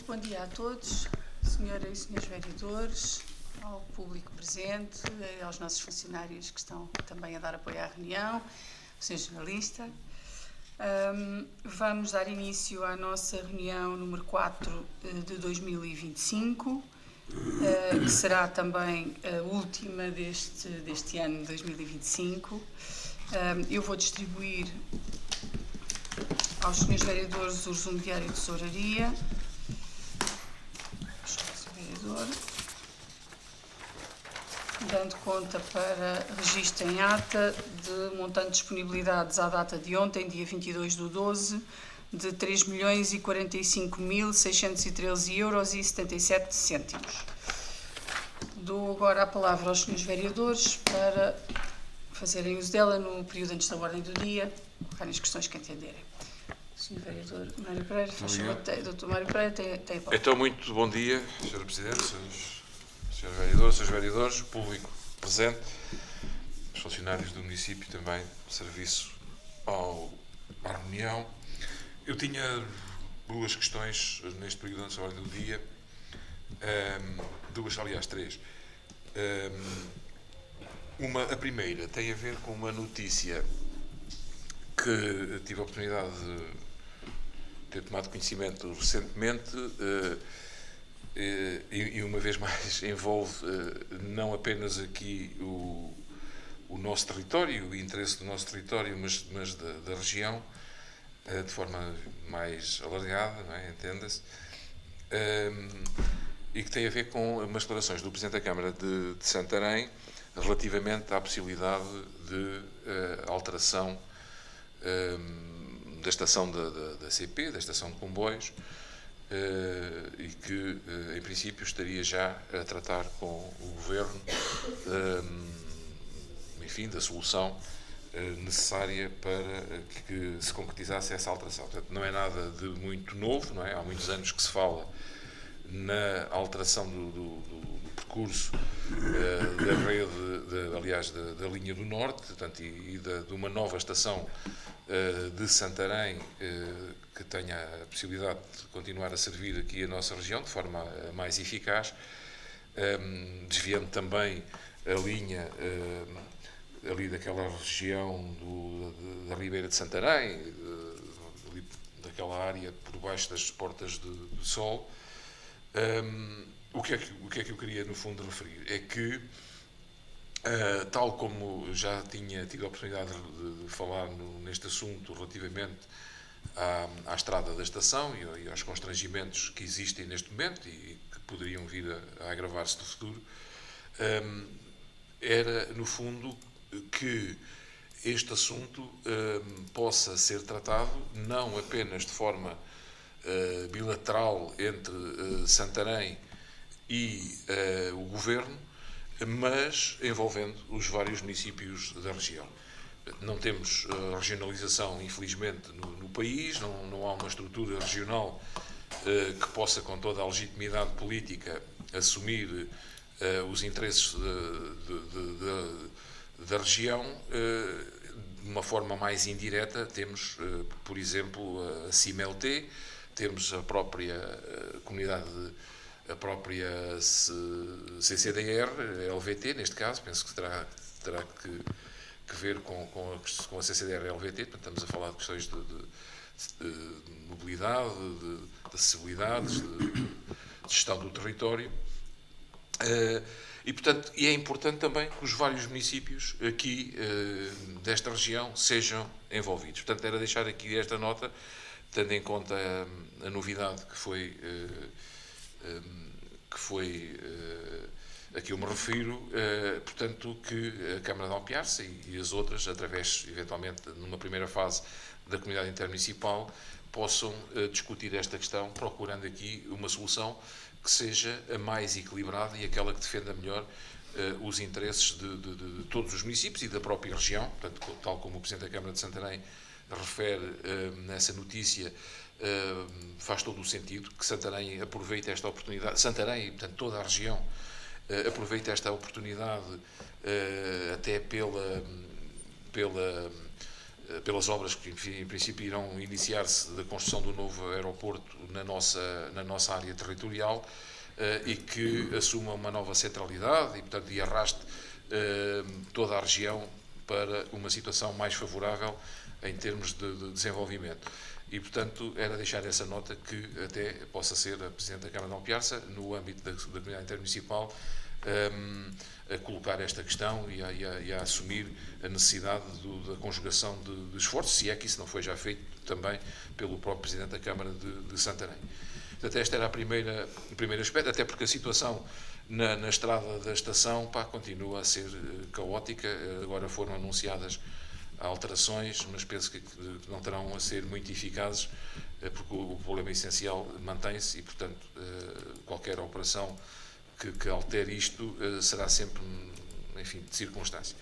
Muito bom dia a todos, senhoras e senhores vereadores, ao público presente, aos nossos funcionários que estão também a dar apoio à reunião, ao senhor jornalista. Vamos dar início à nossa reunião número 4 de 2025, que será também a última deste ano de 2025. Eu vou distribuir aos senhores vereadores o resumo diário de tesouraria. Dando conta para registro em ata de montante de disponibilidades à data de ontem, dia 22/12, de 3.045.613,77 €. Dou agora a palavra aos senhores vereadores para fazerem uso dela no período antes da ordem do dia, colocarem as questões que entenderem. Sr. Vereador Mário Pereira, faz favor, Dr. Mário Pereira, tem a palavra. Então, muito bom dia, Sr. Presidente, Sr. Vereador, Srs. Vereadores, o público presente, os funcionários do município também, serviço à reunião. Eu tinha duas questões neste período antes da ordem do dia, três. A primeira tem a ver com uma notícia que tive a oportunidade de ter tomado conhecimento recentemente e uma vez mais envolve não apenas aqui o nosso território, o interesse do nosso território, mas da região, de forma mais alargada, não é? Entenda-se, e que tem a ver com umas declarações do Presidente da Câmara de Santarém relativamente à possibilidade de alteração da estação da CP, da estação de comboios, e que, em princípio, estaria já a tratar com o Governo, enfim, da solução necessária para que se concretizasse essa alteração. Portanto, não é nada de muito novo, não é? Há muitos anos que se fala na alteração do percurso da rede, aliás, da linha do Norte, portanto, e de uma nova estação de Santarém que tenha a possibilidade de continuar a servir aqui a nossa região de forma mais eficaz, desviando também a linha ali daquela região da Ribeira de Santarém, ali daquela área por baixo das Portas do Sol. O que é que eu queria, no fundo, referir? É que, tal como já tinha tido a oportunidade de falar neste assunto relativamente à estrada da estação e aos constrangimentos que existem neste momento e que poderiam vir a agravar-se no futuro, era, no fundo, que este assunto possa ser tratado não apenas de forma bilateral entre Santarém e o Governo, mas envolvendo os vários municípios da região. Não temos regionalização, infelizmente, no país, não há uma estrutura regional que possa, com toda a legitimidade política, assumir os interesses da região. De uma forma mais indireta, temos, por exemplo, a CIMELT, temos a própria comunidade, a própria CCDR, LVT, neste caso, penso que terá que ver com a CCDR LVT, portanto, estamos a falar de questões de mobilidade, de acessibilidades, de gestão do território, e, portanto, é importante também que os vários municípios aqui desta região sejam envolvidos. Portanto, era deixar aqui esta nota, tendo em conta a novidade que foi a que eu me refiro, portanto, que a Câmara de Alpiarça e as outras, através, eventualmente, numa primeira fase da comunidade intermunicipal, possam discutir esta questão, procurando aqui uma solução que seja a mais equilibrada e aquela que defenda melhor os interesses de todos os municípios e da própria região, portanto, tal como o Presidente da Câmara de Santarém refere nessa notícia, faz todo o sentido que Santarém aproveite esta oportunidade, Santarém e, portanto, toda a região aproveite esta oportunidade até pela pelas obras que, enfim, em princípio, irão iniciar-se da construção do novo aeroporto na nossa área territorial, e que assuma uma nova centralidade e, portanto, arraste toda a região para uma situação mais favorável em termos de desenvolvimento. E, portanto, era deixar essa nota que até possa ser a Presidente da Câmara de Alpiarça, no âmbito da Comunidade Intermunicipal, a colocar esta questão e a assumir a necessidade da conjugação de esforços, se é que isso não foi já feito também pelo próprio Presidente da Câmara de Santarém. Portanto, este era o primeiro aspecto, até porque a situação na estrada da estação continua a ser caótica. Agora foram anunciadas alterações, mas penso que não terão a ser muito eficazes, porque o problema essencial mantém-se e, portanto, qualquer operação que altere isto será sempre, enfim, de circunstância.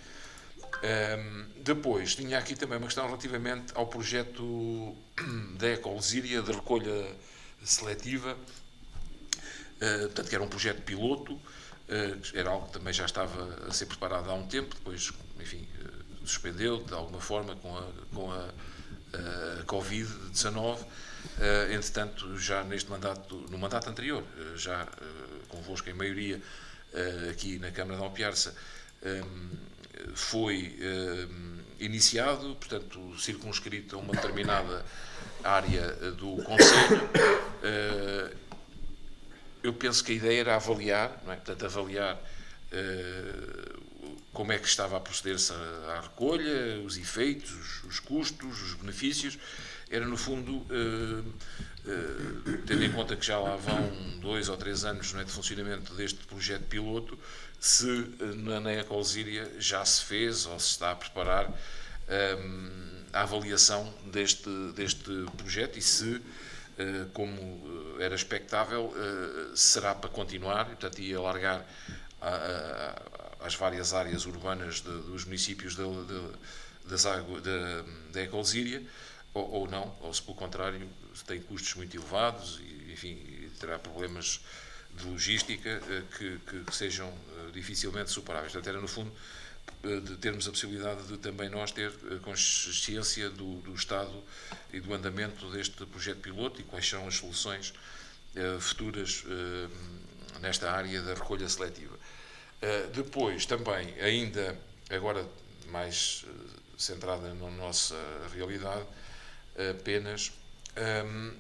Depois, tinha aqui também uma questão relativamente ao projeto da Ecolesíria, de recolha seletiva, portanto, que era um projeto piloto, era algo que também já estava a ser preparado há um tempo, depois, enfim, suspendeu de alguma forma com a Covid-19. Entretanto, já no mandato anterior, já convosco em maioria aqui na Câmara de Alpiarça, foi iniciado, portanto, circunscrito a uma determinada área do Conselho. Eu penso que a ideia era avaliar, não é? Portanto, avaliar como é que estava a proceder-se à recolha, os efeitos, os custos, os benefícios. Era, no fundo, tendo em conta que já lá vão 2 ou 3 anos, não é, de funcionamento deste projeto piloto, se na Ecolesíria já se fez ou se está a preparar a avaliação deste projeto e se, como era expectável, será para continuar, portanto, e alargar às várias áreas urbanas dos municípios da Ecolesíria, ou não, ou se pelo contrário tem custos muito elevados e, enfim, terá problemas de logística que sejam dificilmente superáveis. Portanto, era, no fundo, de termos a possibilidade de também nós ter consciência do estado e do andamento deste projeto piloto e quais são as soluções futuras nesta área da recolha seletiva. Depois, também, ainda agora mais centrada na nossa realidade, apenas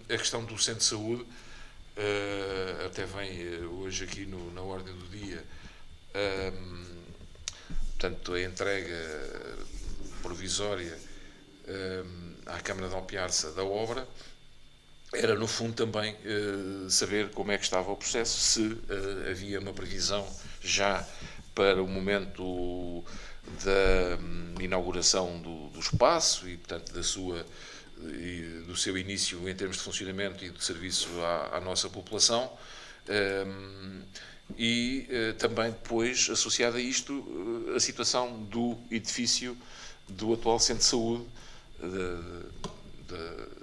a questão do centro de saúde, até vem hoje aqui na ordem do dia, portanto, a entrega provisória à Câmara de Alpiarça da obra. Era, no fundo, também saber como é que estava o processo, se havia uma previsão já para o momento da inauguração do espaço e, portanto, do seu início em termos de funcionamento e de serviço à nossa população. E também depois, associada a isto, a situação do edifício do atual Centro de Saúde,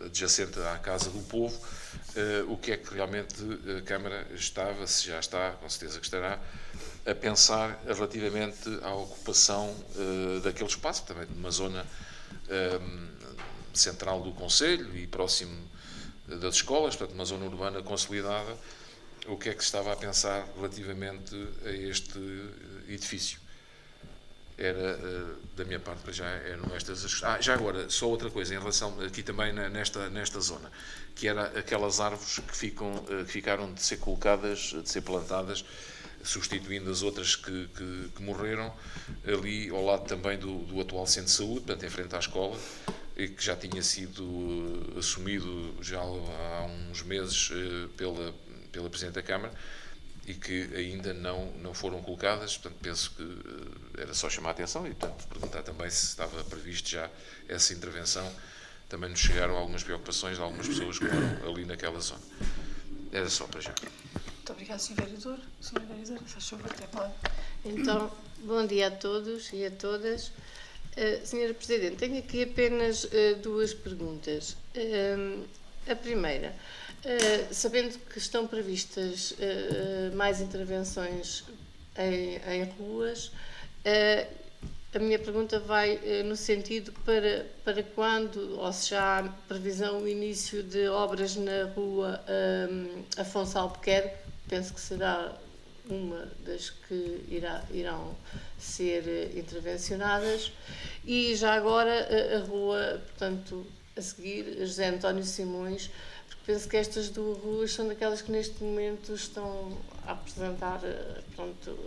adjacente à Casa do Povo, o que é que realmente a Câmara estava, se já está, com certeza que estará, a pensar relativamente à ocupação daquele espaço, também de uma zona central do Conselho e próximo das escolas, portanto, uma zona urbana consolidada. O que é que se estava a pensar relativamente a este edifício? Era, da minha parte, para já, eram estas as... já agora, só outra coisa, em relação, aqui também nesta zona, que era aquelas árvores que ficaram de ser colocadas, de ser plantadas, substituindo as outras que morreram, ali ao lado também do atual Centro de Saúde, portanto, em frente à escola, e que já tinha sido assumido já há uns meses pela Presidente da Câmara, e que ainda não foram colocadas. Portanto, penso que era só chamar a atenção e, portanto, perguntar também se estava previsto já essa intervenção. Também nos chegaram algumas preocupações de algumas pessoas que moram ali naquela zona. Era só para já. Muito obrigada, Sr. Vereador. Sra. Vereadora, faz favor, tem a palavra. Então, bom dia a todos e a todas. Sra. Presidente, tenho aqui apenas 2 perguntas. A primeira, sabendo que estão previstas mais intervenções em ruas, A minha pergunta vai no sentido para quando, ou se já há previsão, o início de obras na rua Afonso Albuquerque, penso que será uma das que irão ser intervencionadas, e já agora a rua, portanto, a seguir, José António Simões, porque penso que estas duas ruas são daquelas que neste momento estão a apresentar, pronto,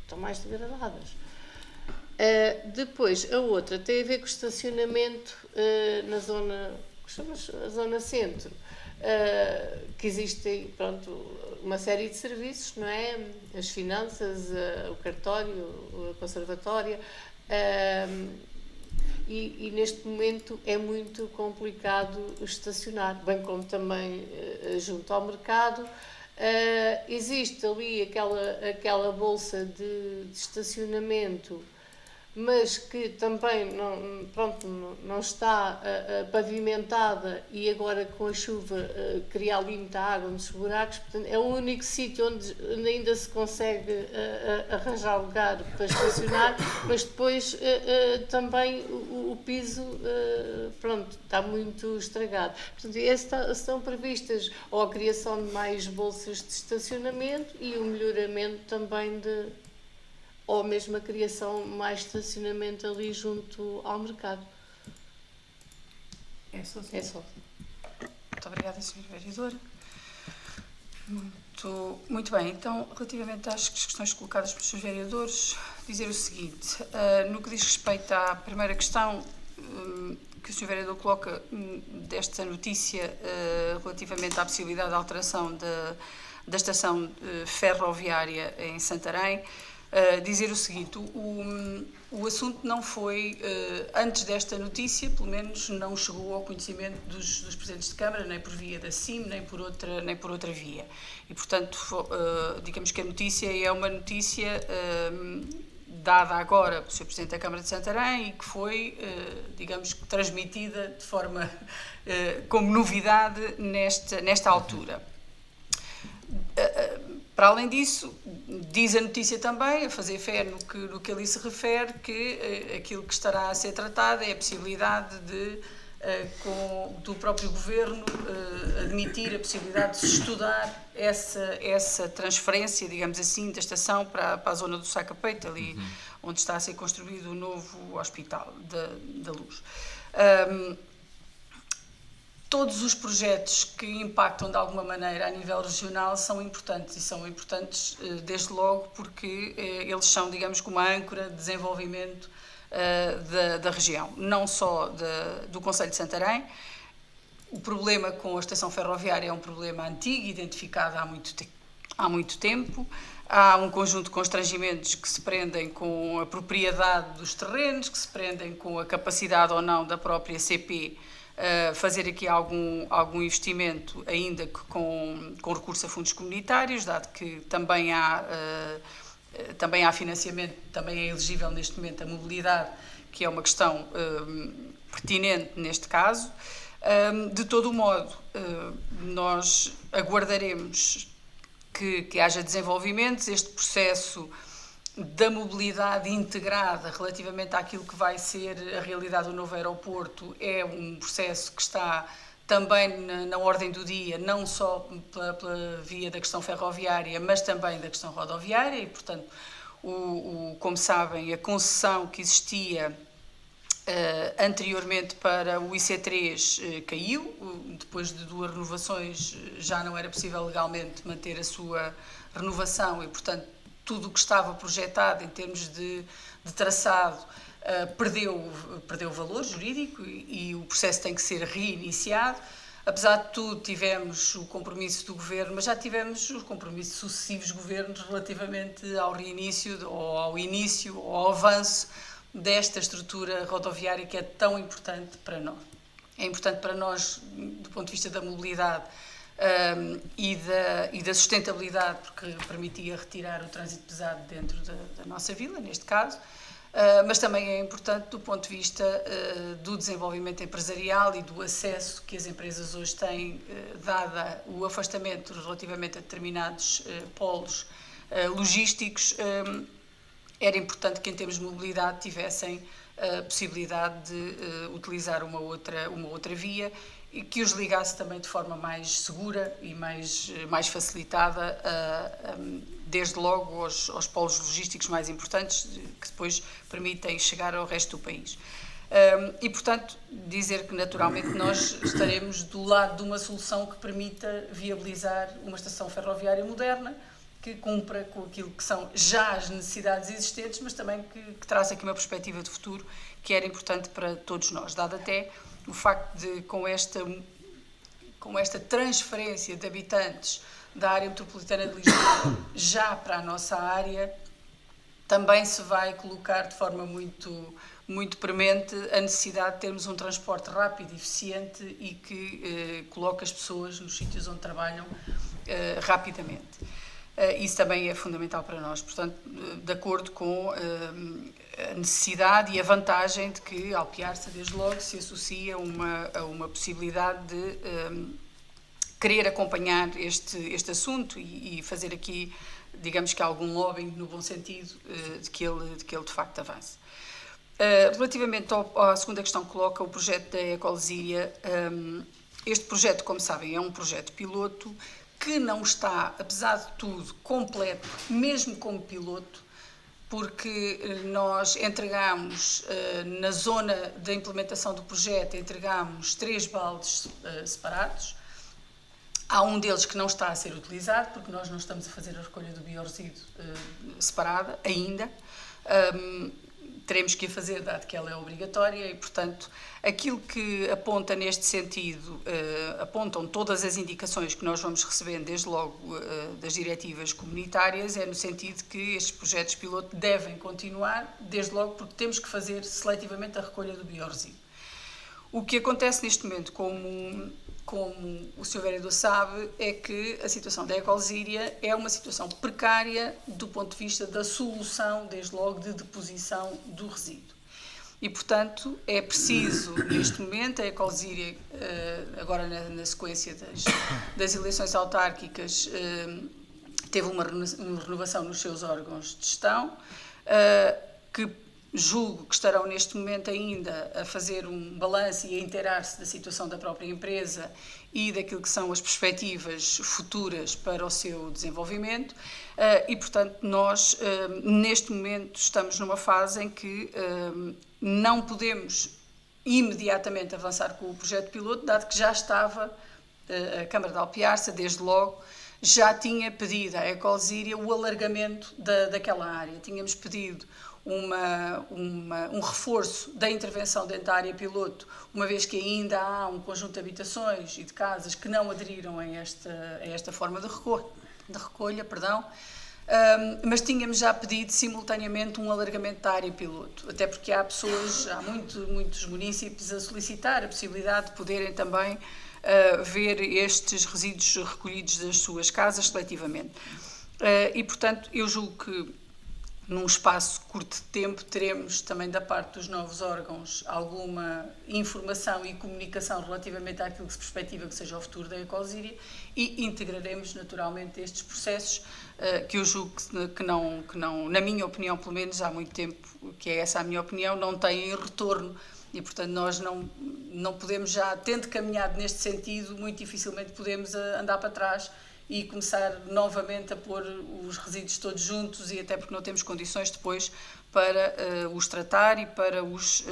estão mais degradadas. Depois, a outra tem a ver com o estacionamento na zona, que chamamos a zona centro, que existem, pronto, uma série de serviços, não é? As finanças, o cartório, a conservatória, e neste momento é muito complicado estacionar, bem como também junto ao mercado. Existe ali aquela bolsa de estacionamento, mas que também não está pavimentada, e agora com a chuva cria ali muita água nos buracos. Portanto, é o único sítio onde ainda se consegue arranjar lugar para estacionar, mas depois também o piso pronto, está muito estragado. Portanto, estão previstas ou a criação de mais bolsas de estacionamento e o melhoramento também ou mesmo a criação de mais estacionamento ali junto ao mercado. É só. Muito obrigada, Sr. Vereador. Muito bem. Então, relativamente às questões colocadas pelos Srs. Vereadores, dizer o seguinte: no que diz respeito à primeira questão que o Sr. Vereador coloca desta notícia relativamente à possibilidade de alteração da estação ferroviária em Santarém, dizer o seguinte: o assunto não foi, antes desta notícia, pelo menos não chegou ao conhecimento dos Presidentes de Câmara, nem por via da CIM, nem por outra via. E, portanto, digamos que a notícia é uma notícia dada agora pelo Sr. Presidente da Câmara de Santarém e que foi, digamos, transmitida de forma, como novidade nesta altura. Para além disso, diz a notícia também, a fazer fé no que ali se refere, que aquilo que estará a ser tratado é a possibilidade do próprio Governo admitir a possibilidade de se estudar essa transferência, digamos assim, da estação para a zona do Sacapeito, ali onde está a ser construído o novo Hospital da Luz. Todos os projetos que impactam de alguma maneira a nível regional são importantes, e são importantes desde logo porque eles são, digamos, como a âncora de desenvolvimento da região, não só do Concelho de Santarém. O problema com a estação ferroviária é um problema antigo, identificado há muito tempo. Há um conjunto de constrangimentos que se prendem com a propriedade dos terrenos, que se prendem com a capacidade ou não da própria CP fazer aqui algum investimento, ainda que com recurso a fundos comunitários, dado que também há financiamento, também é elegível neste momento a mobilidade, que é uma questão pertinente neste caso. De todo o modo, nós aguardaremos que haja desenvolvimentos. Este processo da mobilidade integrada relativamente àquilo que vai ser a realidade do novo aeroporto é um processo que está também na ordem do dia, não só pela via da questão ferroviária, mas também da questão rodoviária, e, portanto, como sabem, a concessão que existia anteriormente para o IC3 caiu. Depois de 2 renovações já não era possível legalmente manter a sua renovação, e, portanto, tudo o que estava projetado em termos de traçado perdeu valor jurídico, e o processo tem que ser reiniciado. Apesar de tudo, tivemos o compromisso do Governo, mas já tivemos os compromissos sucessivos governos relativamente ao reinício, ou ao início, ou ao avanço desta estrutura rodoviária que é tão importante para nós. É importante para nós do ponto de vista da mobilidade e da sustentabilidade, porque permitia retirar o trânsito pesado dentro da nossa vila, neste caso, mas também é importante do ponto de vista do desenvolvimento empresarial e do acesso que as empresas hoje têm, dada o afastamento relativamente a determinados polos logísticos, era importante que em termos de mobilidade tivessem a possibilidade de utilizar uma outra via e que os ligasse também de forma mais segura e mais facilitada, desde logo aos polos logísticos mais importantes, que depois permitem chegar ao resto do país. E, portanto, dizer que naturalmente nós estaremos do lado de uma solução que permita viabilizar uma estação ferroviária moderna, que cumpra com aquilo que são já as necessidades existentes, mas também que traz aqui uma perspectiva de futuro que era importante para todos nós, dado até o facto de, com esta transferência de habitantes da área metropolitana de Lisboa já para a nossa área, também se vai colocar de forma muito premente a necessidade de termos um transporte rápido e eficiente e que coloque as pessoas nos sítios onde trabalham rapidamente. Isso também é fundamental para nós, portanto, de acordo com a necessidade e a vantagem de que Alpiarça, desde logo, se associa a uma possibilidade de querer acompanhar este assunto e fazer aqui, digamos que algum lobbying, no bom sentido, de que ele de facto avance. Relativamente à segunda questão que coloca, o projeto da Ecolesíria, este projeto, como sabem, é um projeto piloto que não está, apesar de tudo, completo, mesmo como piloto, porque nós entregamos, na zona da implementação do projeto, entregamos 3 baldes separados. Há um deles que não está a ser utilizado, porque nós não estamos a fazer a recolha do biorresíduo separada ainda. Teremos que a fazer, dado que ela é obrigatória, e, portanto, aquilo que aponta neste sentido, apontam todas as indicações que nós vamos recebendo, desde logo das diretivas comunitárias, é no sentido que estes projetos piloto devem continuar, desde logo porque temos que fazer seletivamente a recolha do biorresíduo. O que acontece neste momento, como o Sr. Vereador sabe, é que a situação da Ecolesíria é uma situação precária do ponto de vista da solução, desde logo, de deposição do resíduo. E, portanto, é preciso, neste momento, a Ecolesíria, agora na sequência das eleições autárquicas, teve uma renovação nos seus órgãos de gestão, que julgo que estarão neste momento ainda a fazer um balanço e a inteirar-se da situação da própria empresa e daquilo que são as perspectivas futuras para o seu desenvolvimento e, portanto, nós neste momento estamos numa fase em que não podemos imediatamente avançar com o projeto piloto, dado que já estava a Câmara de Alpiarça, desde logo, já tinha pedido à Ecolesíria o alargamento daquela área. Tínhamos pedido um reforço da intervenção dentro da área piloto, uma vez que ainda há um conjunto de habitações e de casas que não aderiram a esta forma de recolha, mas tínhamos já pedido simultaneamente um alargamento da área piloto, até porque há muitos municípios a solicitar a possibilidade de poderem também ver estes resíduos recolhidos das suas casas seletivamente. E, portanto, eu julgo que num espaço curto de tempo, teremos também da parte dos novos órgãos alguma informação e comunicação relativamente àquilo que se perspectiva que seja o futuro da Ecolesíria e integraremos naturalmente estes processos que eu julgo que não, na minha opinião, pelo menos há muito tempo, que é essa a minha opinião, não têm retorno e, portanto, nós não podemos já, tendo caminhado neste sentido, muito dificilmente podemos andar para trás e começar novamente a pôr os resíduos todos juntos e até porque não temos condições depois para os tratar e para os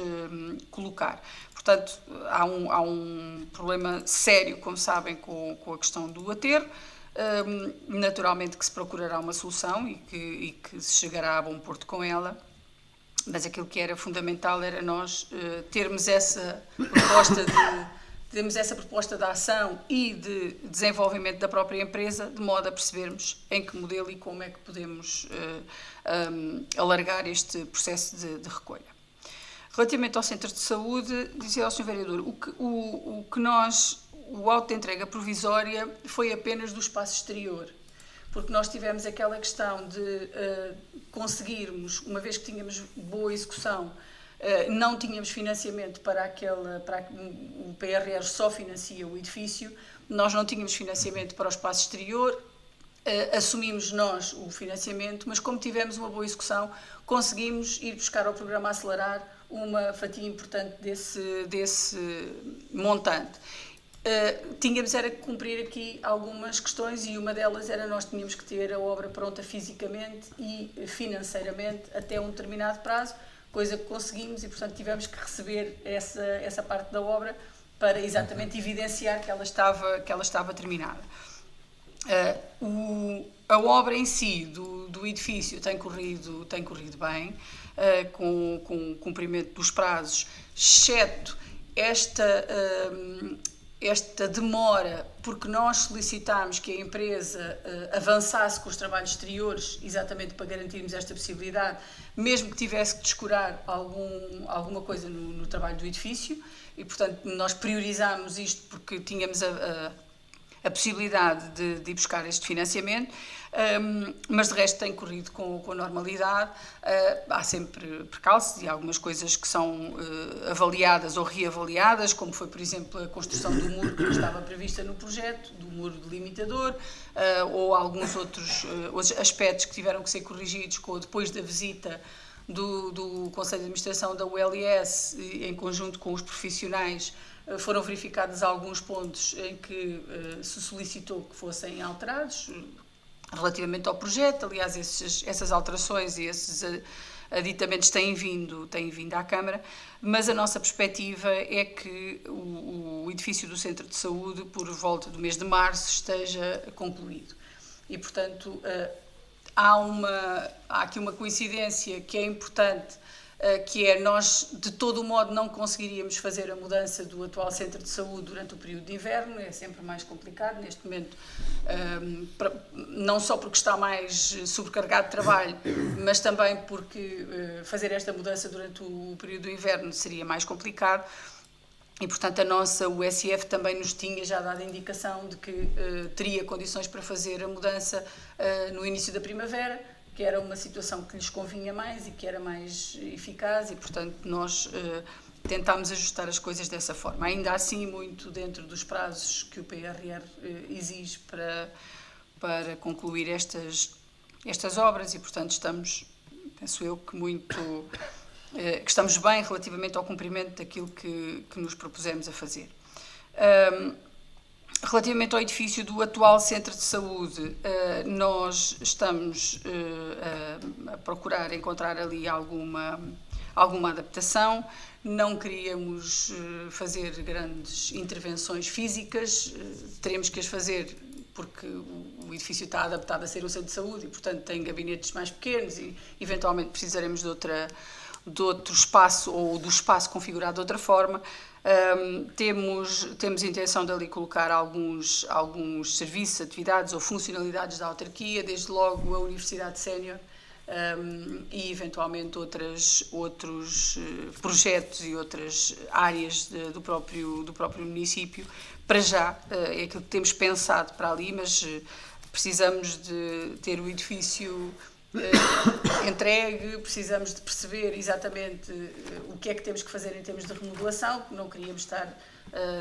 colocar. Portanto, há um problema sério, como sabem, com a questão do aterro, naturalmente que se procurará uma solução e que se chegará a bom porto com ela, mas aquilo que era fundamental era nós termos essa proposta de ação e de desenvolvimento da própria empresa, de modo a percebermos em que modelo e como é que podemos alargar este processo de recolha. Relativamente ao centro de saúde, dizia ao Sr. Vereador, o auto de entrega provisória foi apenas do espaço exterior, porque nós tivemos aquela questão de conseguirmos, uma vez que tínhamos boa execução, não tínhamos financiamento o PRR só financia o edifício, nós não tínhamos financiamento para o espaço exterior, assumimos nós o financiamento, mas como tivemos uma boa execução, conseguimos ir buscar ao programa Acelerar uma fatia importante desse montante. Tínhamos era que cumprir aqui algumas questões e uma delas era nós tínhamos que ter a obra pronta fisicamente e financeiramente até um determinado prazo, coisa que conseguimos e, portanto, tivemos que receber essa parte da obra para exatamente evidenciar que ela estava terminada. A obra em si do edifício tem corrido bem, com o cumprimento dos prazos, exceto esta demora, porque nós solicitámos que a empresa avançasse com os trabalhos exteriores, exatamente para garantirmos esta possibilidade, mesmo que tivesse que descurar alguma coisa no trabalho do edifício, e, portanto, nós priorizámos isto porque tínhamos a possibilidade de ir buscar este financiamento, mas de resto tem corrido com normalidade. Há sempre percalços e algumas coisas que são avaliadas ou reavaliadas, como foi, por exemplo, a construção do muro que estava prevista no projeto, do muro delimitador, ou alguns outros aspectos que tiveram que ser corrigidos depois da visita do Conselho de Administração da ULS, em conjunto com os profissionais. Foram verificados alguns pontos em que se solicitou que fossem alterados relativamente ao projeto. Aliás, essas alterações e esses aditamentos têm vindo à Câmara, mas a nossa perspectiva é que o edifício do Centro de Saúde, por volta do mês de março, esteja concluído. E, portanto, há aqui uma coincidência que é importante, que é nós, de todo o modo, não conseguiríamos fazer a mudança do atual centro de saúde durante o período de inverno, é sempre mais complicado neste momento, não só porque está mais sobrecarregado de trabalho, mas também porque fazer esta mudança durante o período do inverno seria mais complicado. E, portanto, o USF também nos tinha já dado a indicação de que teria condições para fazer a mudança no início da primavera, que era uma situação que lhes convinha mais e que era mais eficaz e, portanto, nós tentámos ajustar as coisas dessa forma. Ainda assim, muito dentro dos prazos que o PRR exige para concluir estas obras e, portanto, penso eu que estamos bem relativamente ao cumprimento daquilo que nos propusemos a fazer. Relativamente ao edifício do atual centro de saúde, nós estamos a procurar encontrar ali alguma adaptação. Não queríamos fazer grandes intervenções físicas, teremos que as fazer porque o edifício está adaptado a ser um centro de saúde e, portanto, tem gabinetes mais pequenos e, eventualmente, precisaremos de outro espaço ou do espaço configurado de outra forma. Temos intenção de ali colocar alguns serviços, atividades ou funcionalidades da autarquia, desde logo a Universidade Sénior e eventualmente outros projetos e outras áreas do próprio município. Para já é aquilo que temos pensado para ali, mas precisamos de ter o edifício entregue, precisamos de perceber exatamente o que é que temos que fazer em termos de remodelação. Não queríamos estar,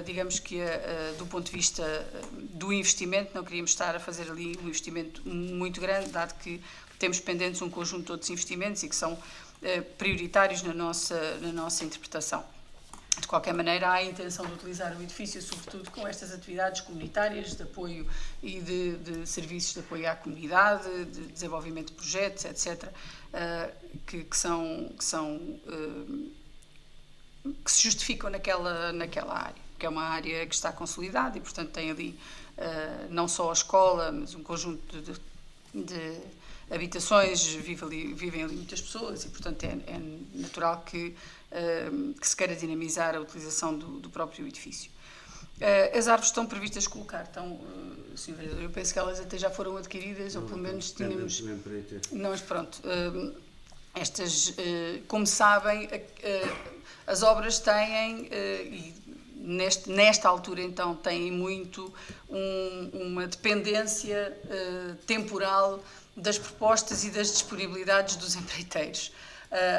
digamos que do ponto de vista do investimento, não queríamos estar a fazer ali um investimento muito grande, dado que temos pendentes um conjunto de outros investimentos e que são prioritários na nossa interpretação. De qualquer maneira, há a intenção de utilizar o edifício, sobretudo com estas atividades comunitárias de apoio e de serviços de apoio à comunidade, de desenvolvimento de projetos, etc., que se justificam naquela área, que é uma área que está consolidada e, portanto, tem ali não só a escola, mas um conjunto de habitações, vivem ali muitas pessoas e, portanto, é natural que se queira dinamizar a utilização do próprio edifício. As árvores estão previstas colocar, Sr. Vereador, eu penso que elas até já foram adquiridas, ou pelo menos tínhamos... Não, mas pronto, estas, como sabem, as obras têm, e nesta altura então, têm muito uma dependência temporal das propostas e das disponibilidades dos empreiteiros.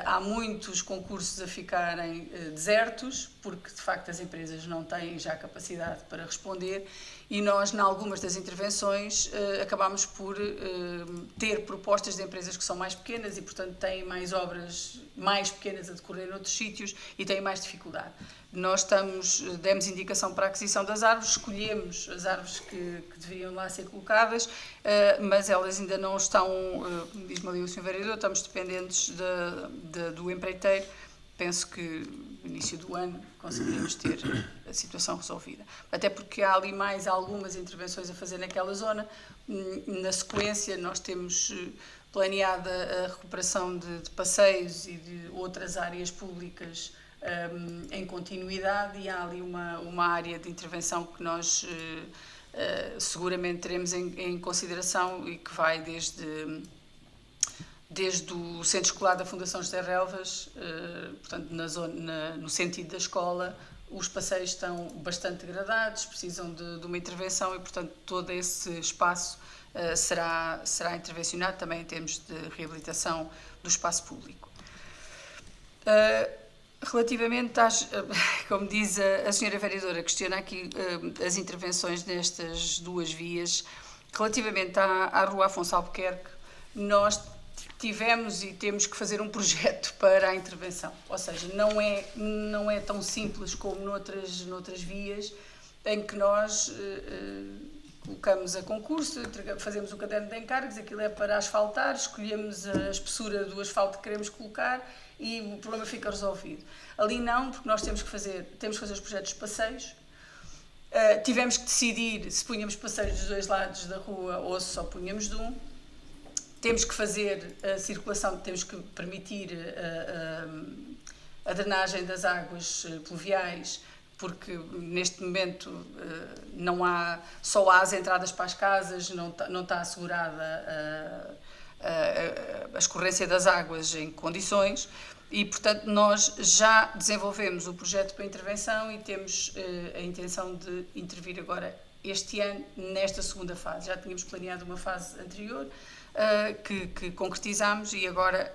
Há muitos concursos a ficarem desertos, porque de facto as empresas não têm já capacidade para responder e nós, em algumas das intervenções, acabamos por ter propostas de empresas que são mais pequenas e, portanto, têm mais obras mais pequenas a decorrer noutros sítios e têm mais dificuldade. Nós demos indicação para a aquisição das árvores, escolhemos as árvores que deveriam lá ser colocadas, mas elas ainda não estão, diz-me ali o Sr. Vereador, estamos dependentes do empreiteiro. Penso que no início do ano conseguiremos ter a situação resolvida. Até porque há ali mais algumas intervenções a fazer naquela zona. Na sequência, nós temos planeada a recuperação de passeios e de outras áreas públicas em continuidade e há ali uma área de intervenção que nós seguramente teremos em consideração e que vai desde o Centro Escolar da Fundação José Relvas, portanto, no sentido da escola, os passeios estão bastante degradados, precisam de uma intervenção e, portanto, todo esse espaço será intervencionado também em termos de reabilitação do espaço público. Relativamente como diz a senhora vereadora, questiona aqui as intervenções nestas duas vias, relativamente à Rua Afonso Albuquerque, nós tivemos e temos que fazer um projeto para a intervenção, ou seja, não é tão simples como noutras vias, em que nós colocamos a concurso, fazemos o caderno de encargos, aquilo é para asfaltar, escolhemos a espessura do asfalto que queremos colocar e o problema fica resolvido. Ali não, porque nós temos que fazer os projetos de passeios, tivemos que decidir se punhamos passeios dos dois lados da rua ou se só punhamos de um. Temos que fazer a circulação, temos que permitir a drenagem das águas pluviais, porque neste momento só há as entradas para as casas, não está assegurada a escorrência das águas em condições e, portanto, nós já desenvolvemos o projeto para intervenção e temos a intenção de intervir agora este ano nesta segunda fase. Já tínhamos planeado uma fase anterior, que concretizamos e agora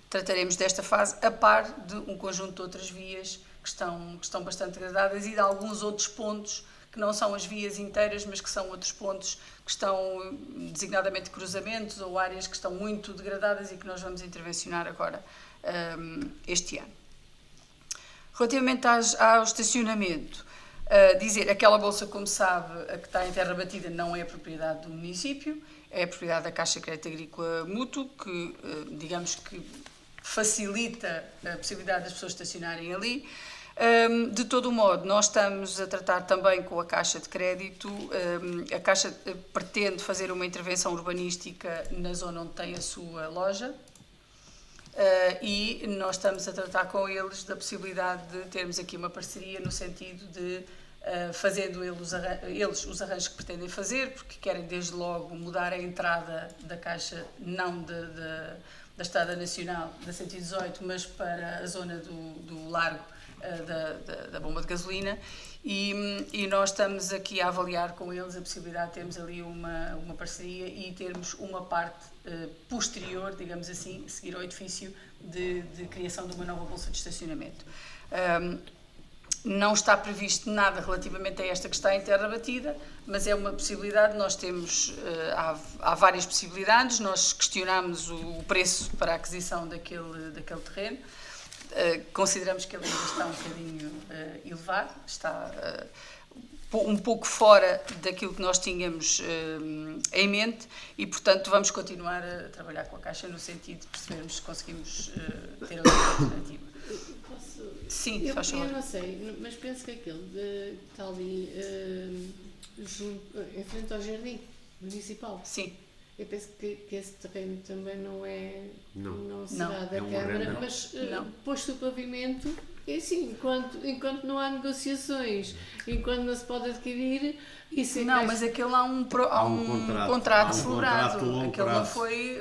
trataremos desta fase a par de um conjunto de outras vias que estão bastante degradadas e de alguns outros pontos que não são as vias inteiras, mas que são outros pontos que estão designadamente cruzamentos ou áreas que estão muito degradadas e que nós vamos intervencionar agora este ano. Relativamente ao estacionamento, dizer, aquela bolsa, como sabe, a que está em terra batida não é propriedade do município, é propriedade da Caixa de Crédito Agrícola Mútuo, que, digamos que facilita a possibilidade das pessoas estacionarem ali. De todo o modo, nós estamos a tratar também com a Caixa de Crédito. A Caixa pretende fazer uma intervenção urbanística na zona onde tem a sua loja e nós estamos a tratar com eles da possibilidade de termos aqui uma parceria no sentido de fazendo eles os arranjos que pretendem fazer, porque querem desde logo mudar a entrada da Caixa, não da Estrada Nacional, da 118, mas para a zona do largo da bomba de gasolina e nós estamos aqui a avaliar com eles a possibilidade de termos ali uma parceria e termos uma parte posterior, digamos assim, seguir ao edifício de criação de uma nova bolsa de estacionamento. Não está previsto nada relativamente a esta que está em terra batida, mas é uma possibilidade. Nós temos, há várias possibilidades, nós questionamos o preço para a aquisição daquele terreno, consideramos que ele ainda está um bocadinho elevado, está um pouco fora daquilo que nós tínhamos em mente e, portanto, vamos continuar a trabalhar com a Caixa no sentido de percebermos se conseguimos ter outra alternativa. Sim, faz favor. Eu não sei, mas penso que aquele que está ali em frente ao jardim municipal. Sim. Eu penso que esse terreno também não será Não. da Câmara, mas posto o pavimento, é assim, enquanto não há negociações, enquanto não se pode adquirir, isso é não, mas aquele há um contrato celebrado.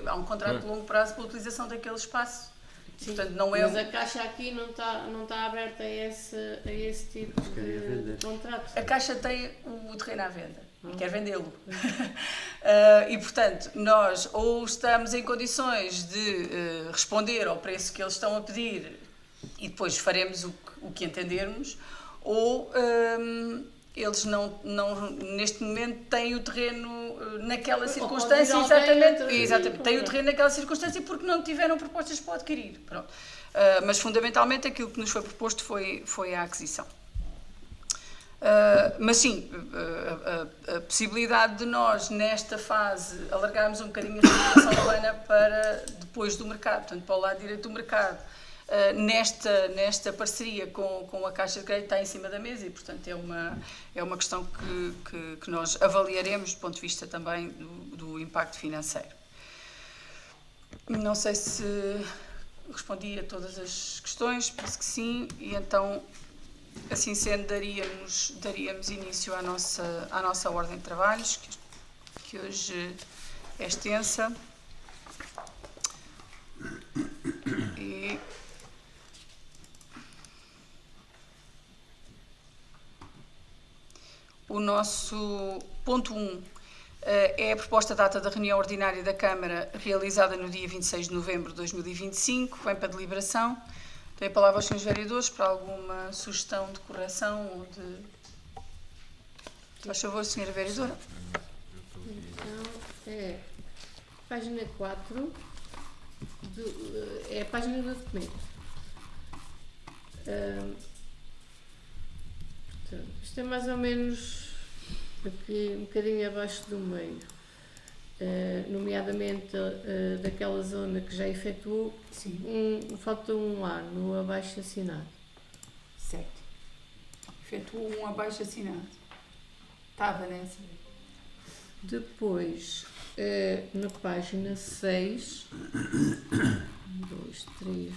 Há um contrato de longo prazo para a utilização daquele espaço. Sim, portanto, não é mas a Caixa aqui não está aberta a esse tipo de contrato. A Caixa tem o terreno à venda e quer vendê-lo. E, portanto, nós ou estamos em condições de responder ao preço que eles estão a pedir e depois faremos o que entendermos, ou eles neste momento têm o terreno naquela circunstância, exatamente, têm o terreno naquela circunstância porque não tiveram propostas para o adquirir. Pronto. Mas fundamentalmente aquilo que nos foi proposto foi a aquisição. Mas sim, a possibilidade de nós, nesta fase, alargarmos um bocadinho a circulação urbana para depois do mercado, portanto, para o lado direito do mercado, nesta parceria com a Caixa de Crédito está em cima da mesa e, portanto, é uma questão que nós avaliaremos do ponto de vista também do impacto financeiro. Não sei se respondi a todas as questões, penso que sim, e então, assim sendo, daríamos início à nossa ordem de trabalhos, que hoje é extensa. E o nosso ponto 1 é a proposta data da reunião ordinária da Câmara, realizada no dia 26 de novembro de 2025, vem para deliberação. Tenho a palavra aos senhores vereadores para alguma sugestão de correção ou de... Faz favor, senhora vereadora. Então, página 4, é a página do documento. Portanto, isto é mais ou menos aqui um bocadinho abaixo do meio, nomeadamente daquela zona que já efetuou, falta um lá no abaixo assinado. Certo. Efetuou um abaixo assinado. Estava nessa. Depois, na página 6, 1, 2, 3,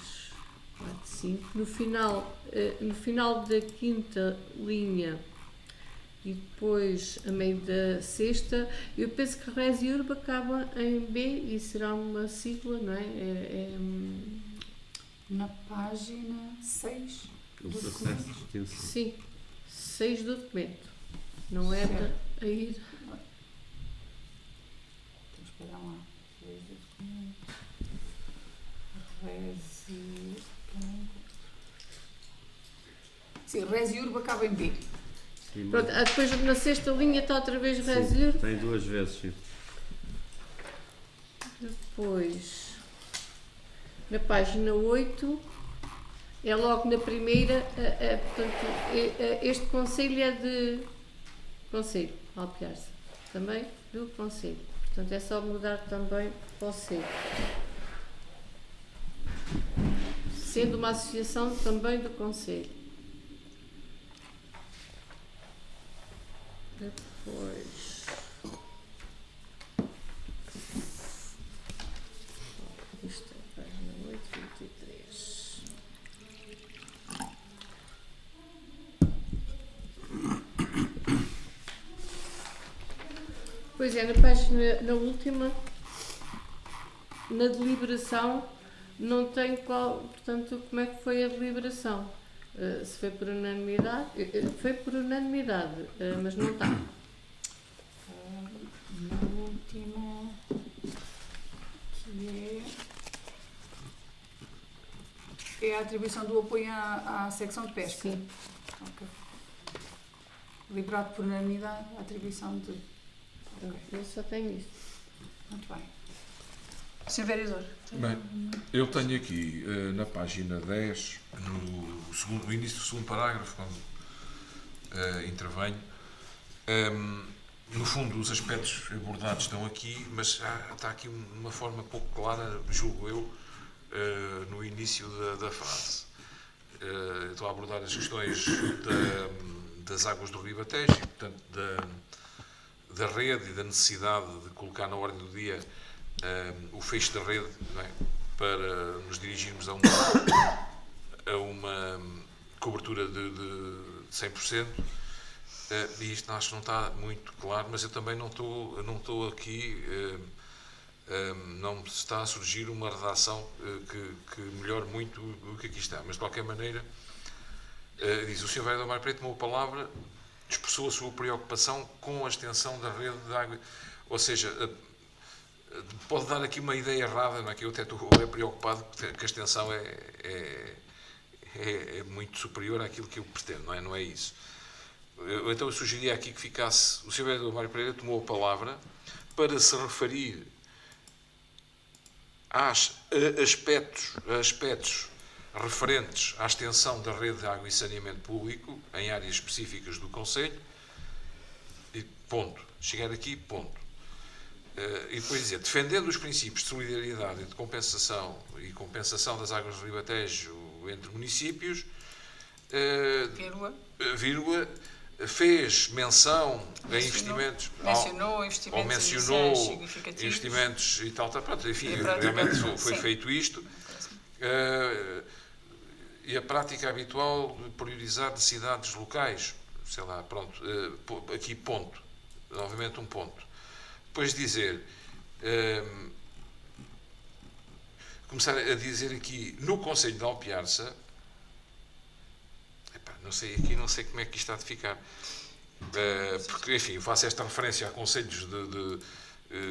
4, 5, no final da quinta linha e depois a meio da sexta, eu penso que Res e Urba acaba em B e será uma sigla, não é? Na página 6 do documento. Sim, 6 do documento. Não era a ir. Vamos pegar lá. 6 do documento. Res e... Sim, Res e Urba acaba em B. Sim, pronto, depois na sexta linha está outra vez Res e Urba. Tem duas vezes, sim. Depois, na página 8, é logo na primeira, portanto, este conselho é de Conselho, Alpiarça, também do Conselho. Portanto, é só mudar também Conselho. Sendo uma associação também do Conselho. Depois, isto é a página 8, 23. Pois é, na última, na deliberação, não tem portanto, como é que foi a deliberação. Se foi por unanimidade, mas não está. Na última, que é a atribuição do apoio à secção de pesca. Sim. Okay. Liberado por unanimidade, a atribuição de... Okay. Eu só tenho isto. Muito bem. Sr. Vereador. Bem, eu tenho aqui na página 10, no início do segundo parágrafo, quando intervenho, no fundo os aspectos abordados estão aqui, mas está aqui uma forma pouco clara, julgo eu, no início da frase. Estou a abordar as questões das águas do Ribatejo e, portanto, da rede e da necessidade de colocar na ordem do dia o fecho da rede, não é? Para nos dirigirmos a uma cobertura de 100%. E isto acho que não está muito claro, mas eu também não estou aqui, não me está a surgir uma redação que melhore muito o que aqui está. Mas, de qualquer maneira, diz: o Sr. Vereador Mário Preto tomou a palavra, expressou a sua preocupação com a extensão da rede de água, ou seja, pode dar aqui uma ideia errada, não é? Que eu até estou preocupado que a extensão é muito superior àquilo que eu pretendo, não é isso. Então eu sugeria aqui que ficasse, o Sr. Vereador Mário Pereira tomou a palavra para se referir a aspectos referentes à extensão da rede de água e saneamento público em áreas específicas do Conselho, e ponto. Chegar aqui, ponto. E depois dizer, defendendo os princípios de solidariedade e de compensação das águas do Ribatejo entre municípios, vírgula, fez menção a investimentos... Mencionou investimentos significativos. Investimentos e tal. Pronto, enfim, realmente foi feito isto. E a prática habitual de priorizar necessidades locais, sei lá, pronto, aqui ponto, novamente um ponto. Depois dizer, começar a dizer aqui, no Conselho de Alpiarça, não sei como é que isto está de ficar, porque, enfim, faço esta referência a concelhos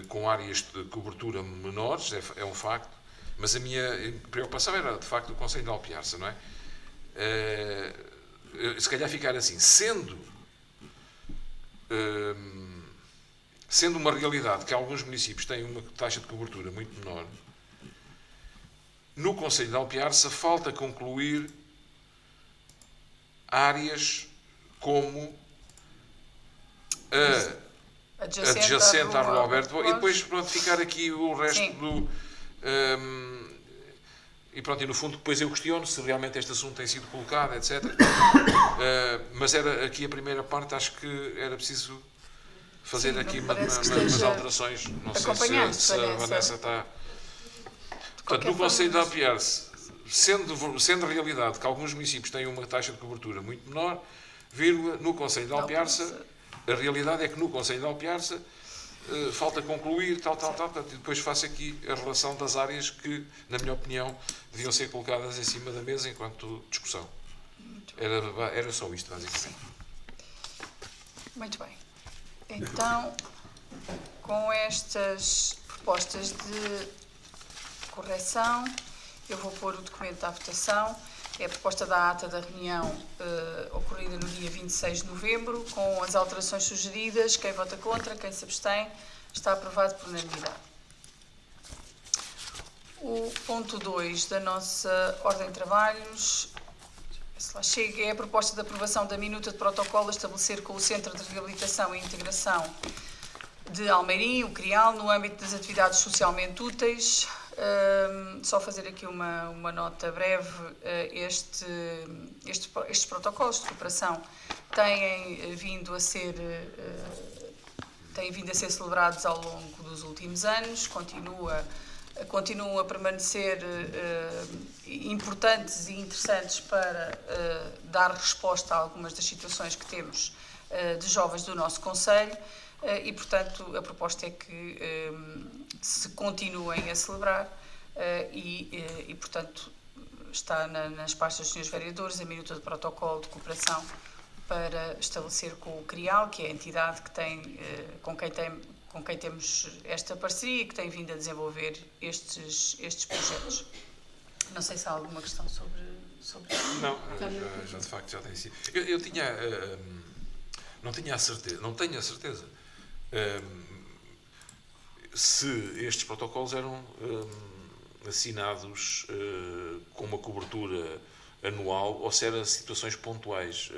com áreas de cobertura menores, é um facto, mas a minha preocupação era, de facto, o Conselho de Alpiarça, não é? Se calhar ficar assim, sendo uma realidade que alguns municípios têm uma taxa de cobertura muito menor, no Conselho de Alpiarça falta concluir áreas como adjacente à Rua Alberto e depois, pronto, ficar aqui o resto do... e pronto, e no fundo depois eu questiono se realmente este assunto tem sido colocado, etc. Mas era aqui a primeira parte, acho que era preciso fazer aqui umas alterações. Não sei se a Vanessa está... Portanto, no Conselho de Alpiarça, sendo realidade que alguns municípios têm uma taxa de cobertura muito menor, vírgula, no Conselho de Alpiarça, a realidade é que no Conselho de Alpiarça falta concluir, e depois faço aqui a relação das áreas que, na minha opinião, deviam ser colocadas em cima da mesa enquanto discussão. Era só isto, basicamente. Muito bem. Então, com estas propostas de correção, eu vou pôr o documento à votação. É a proposta da ata da reunião ocorrida no dia 26 de novembro, com as alterações sugeridas. Quem vota contra, quem se abstém, está aprovado por unanimidade. O ponto 2 da nossa ordem de trabalhos, se lá chega, é a proposta de aprovação da minuta de protocolo a estabelecer com o Centro de Reabilitação e Integração de Almeirim, o CRIAL, no âmbito das atividades socialmente úteis. Só fazer aqui uma nota breve, estes protocolos de cooperação têm vindo a ser celebrados ao longo dos últimos anos, continuam a permanecer importantes e interessantes para dar resposta a algumas das situações que temos de jovens do nosso concelho. E, portanto, a proposta é que se continuem a celebrar e, portanto, está nas pastas dos senhores vereadores a minuta de protocolo de cooperação para estabelecer com o CRIAL, que é a entidade que tem, com quem temos esta parceria e que tem vindo a desenvolver estes projetos. Não sei se há alguma questão sobre isso. Não, já de facto já tem sido. Eu não tenho a certeza se estes protocolos eram assinados com uma cobertura anual ou se eram situações pontuais,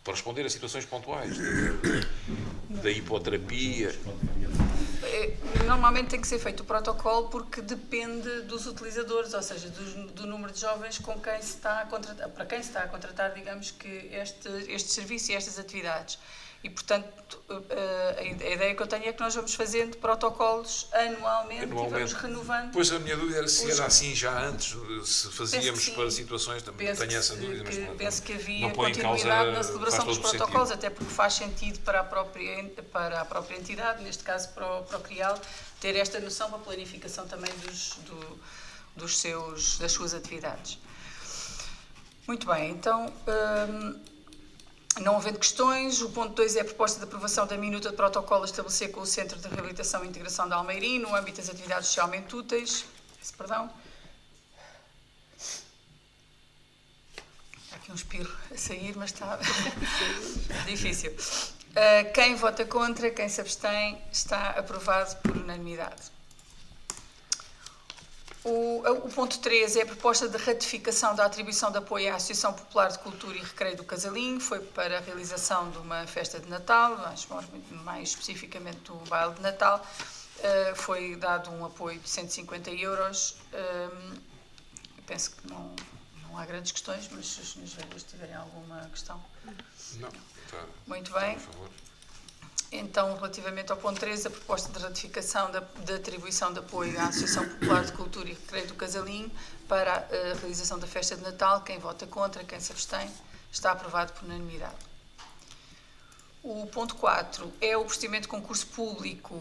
para responder a situações pontuais, da hipoterapia. Normalmente tem que ser feito o protocolo porque depende dos utilizadores, ou seja, do número de jovens com quem se está a contratar, para quem se está a contratar, digamos, que este serviço e estas atividades. E, portanto, a ideia que eu tenho é que nós vamos fazendo protocolos anualmente. E vamos renovando. Pois a minha dúvida era se era assim já antes, se fazíamos para situações, também tenho essa dúvida. Mas penso que havia continuidade na celebração dos protocolos, até porque faz sentido para a própria entidade, neste caso para o CRIAL, ter esta noção para a planificação também das suas atividades. Muito bem, então... Não havendo questões, o ponto 2 é a proposta de aprovação da minuta de protocolo a estabelecer com o Centro de Reabilitação e Integração de Almeirim, no âmbito das atividades socialmente úteis. aqui um espirro a sair, mas está difícil. Quem vota contra, quem se abstém, está aprovado por unanimidade. O ponto 3 é a proposta de ratificação da atribuição de apoio à Associação Popular de Cultura e Recreio do Casalinho. Foi para a realização de uma festa de Natal, mais especificamente do baile de Natal. Foi dado um apoio de 150 euros. Penso que não há grandes questões, mas se os senhores vereadores tiverem alguma questão. Não, está. Muito bem. Por favor. Então, relativamente ao ponto 3, a proposta de ratificação da atribuição de apoio à Associação Popular de Cultura e Recreio do Casalinho para a realização da festa de Natal. Quem vota contra, quem se abstém, está aprovado por unanimidade. O ponto 4 é o procedimento de concurso público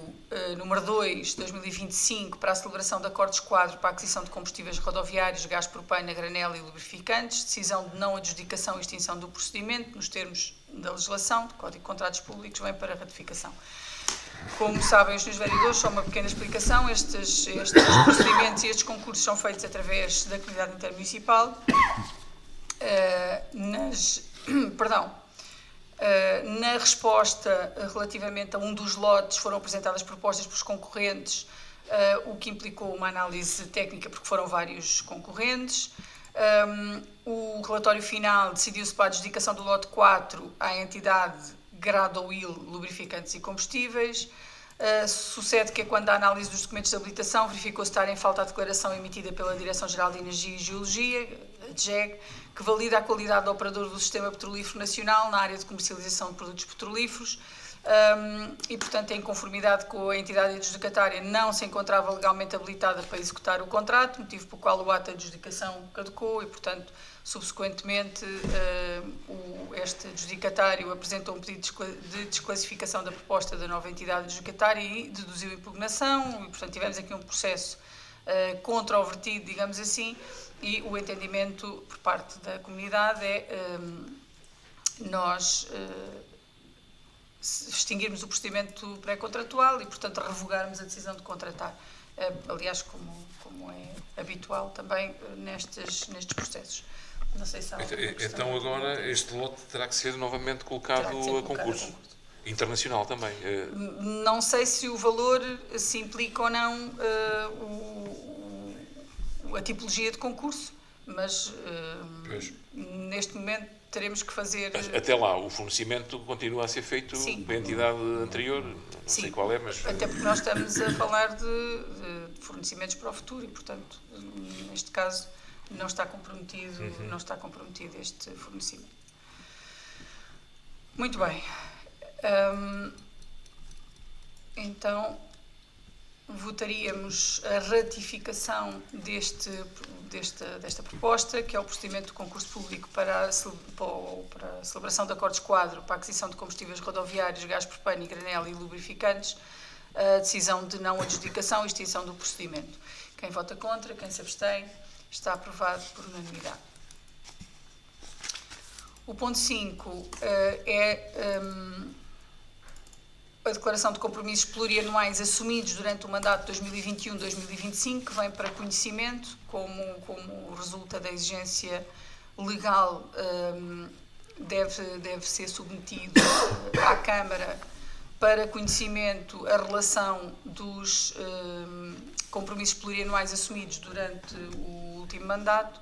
número 2, 2025, para a celebração de acordos-quadro para a aquisição de combustíveis rodoviários, gás propano, a granel e lubrificantes, decisão de não adjudicação e extinção do procedimento, nos termos da legislação, do Código de Contratos Públicos, vem para ratificação. Como sabem os senhores vereadores, só uma pequena explicação, estes procedimentos e estes concursos são feitos através da comunidade intermunicipal. Na resposta relativamente a um dos lotes foram apresentadas propostas pelos concorrentes, o que implicou uma análise técnica porque foram vários concorrentes. O relatório final decidiu-se para a adjudicação do lote 4 à entidade Gradoil Lubrificantes e Combustíveis. Sucede que, quando a análise dos documentos de habilitação, verificou-se estar em falta a declaração emitida pela Direção-Geral de Energia e Geologia, a DGEG, que valida a qualidade do operador do Sistema Petrolífero Nacional na área de comercialização de produtos petrolíferos e, portanto, em conformidade com a entidade adjudicatária, não se encontrava legalmente habilitada para executar o contrato, motivo pelo qual o ato de adjudicação caducou e, portanto, subsequentemente, este adjudicatário apresentou um pedido de desclassificação da proposta da nova entidade adjudicatária e deduziu impugnação e, portanto, tivemos aqui um processo controvertido, digamos assim, e o entendimento por parte da comunidade é nós extinguirmos o procedimento pré-contratual e, portanto, revogarmos a decisão de contratar, aliás, como é habitual também nestes processos. Não sei se há alguma questão. Então agora este lote terá que ser novamente colocado a concurso. Internacional também. Não sei se o valor se implica ou não a tipologia de concurso, mas neste momento teremos que fazer... Até lá, o fornecimento continua a ser feito pela entidade anterior, não sei qual é, mas... Até porque nós estamos a falar de fornecimentos para o futuro e, portanto, neste caso, não está comprometido este fornecimento. Muito bem. Então, votaríamos a ratificação desta proposta, que é o procedimento de concurso público para a celebração de acordos-quadro para a aquisição de combustíveis rodoviários, gás propano, granel e lubrificantes, a decisão de não adjudicação e extinção do procedimento. Quem vota contra, quem se abstém, está aprovado por unanimidade. O ponto 5 é a declaração de compromissos plurianuais assumidos durante o mandato 2021-2025, que vem para conhecimento, como resulta da exigência legal, deve ser submetido à Câmara para conhecimento a relação dos compromissos plurianuais assumidos durante o último mandato.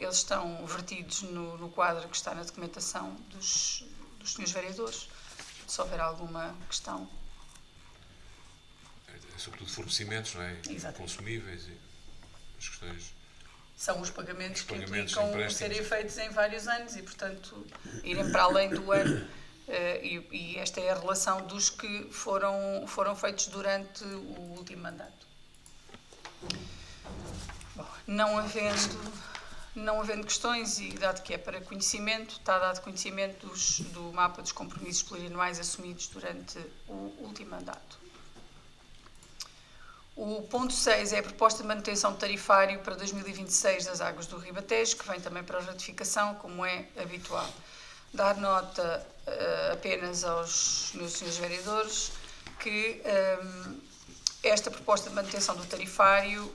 Eles estão vertidos no quadro que está na documentação dos senhores vereadores. Se houver alguma questão. Sobretudo fornecimentos, não é? Exatamente. Consumíveis e as questões... São os pagamentos que implicam empréstimos, serem feitos em vários anos e, portanto, irem para além do ano. E esta é a relação dos que foram feitos durante o último mandato. Bom, não havendo questões, e dado que é para conhecimento, está dado conhecimento do mapa dos compromissos plurianuais assumidos durante o último mandato. O ponto 6 é a proposta de manutenção de tarifário para 2026 das águas do Ribatejo, que vem também para ratificação, como é habitual. Dar nota apenas aos meus senhores vereadores que esta proposta de manutenção do tarifário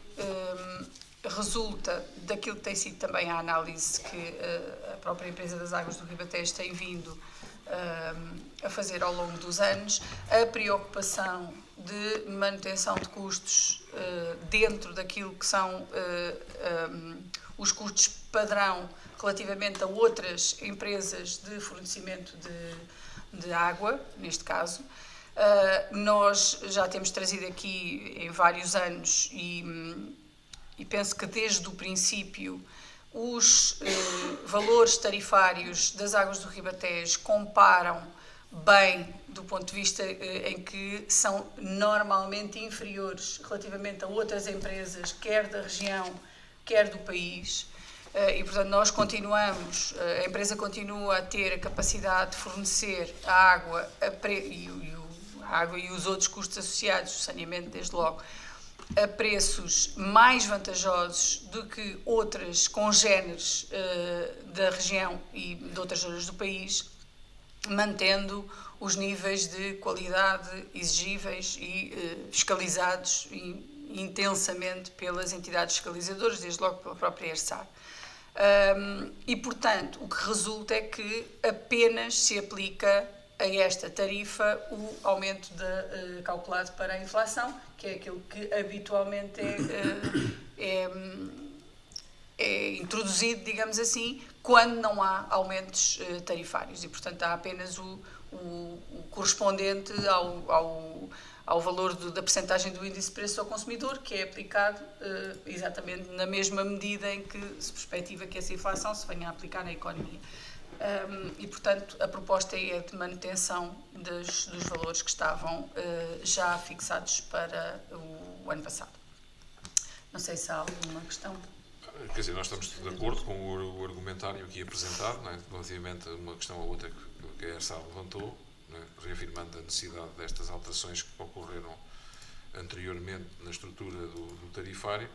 resulta daquilo que tem sido também a análise que a própria empresa das Águas do Ribatejo tem vindo a fazer ao longo dos anos, a preocupação de manutenção de custos dentro daquilo que são os custos padrão relativamente a outras empresas de fornecimento de água, neste caso. Nós já temos trazido aqui em vários anos e penso que desde o princípio os valores tarifários das Águas do Ribatejo comparam bem do ponto de vista em que são normalmente inferiores relativamente a outras empresas, quer da região, quer do país. E, portanto, nós continuamos, a empresa continua a ter a capacidade de fornecer a água, a água e os outros custos associados, o saneamento desde logo, a preços mais vantajosos do que outras congêneres da região e de outras zonas do país, mantendo os níveis de qualidade exigíveis e fiscalizados intensamente pelas entidades fiscalizadoras, desde logo pela própria ERSAR. E, portanto, o que resulta é que apenas se aplica a esta tarifa o aumento calculado para a inflação, que é aquilo que habitualmente é introduzido, digamos assim, quando não há aumentos tarifários. E, portanto, há apenas o correspondente ao valor da percentagem do índice de preço ao consumidor, que é aplicado exatamente na mesma medida em que se perspectiva que essa inflação se venha a aplicar na economia. E, portanto, a proposta é de manutenção dos valores que estavam já fixados para o ano passado. Não sei se há alguma questão. Quer dizer, nós estamos de acordo com o argumentário aqui apresentado, não é? Relativamente a uma questão ou outra que a ERSA levantou, não é? Reafirmando a necessidade destas alterações que ocorreram anteriormente na estrutura do tarifário.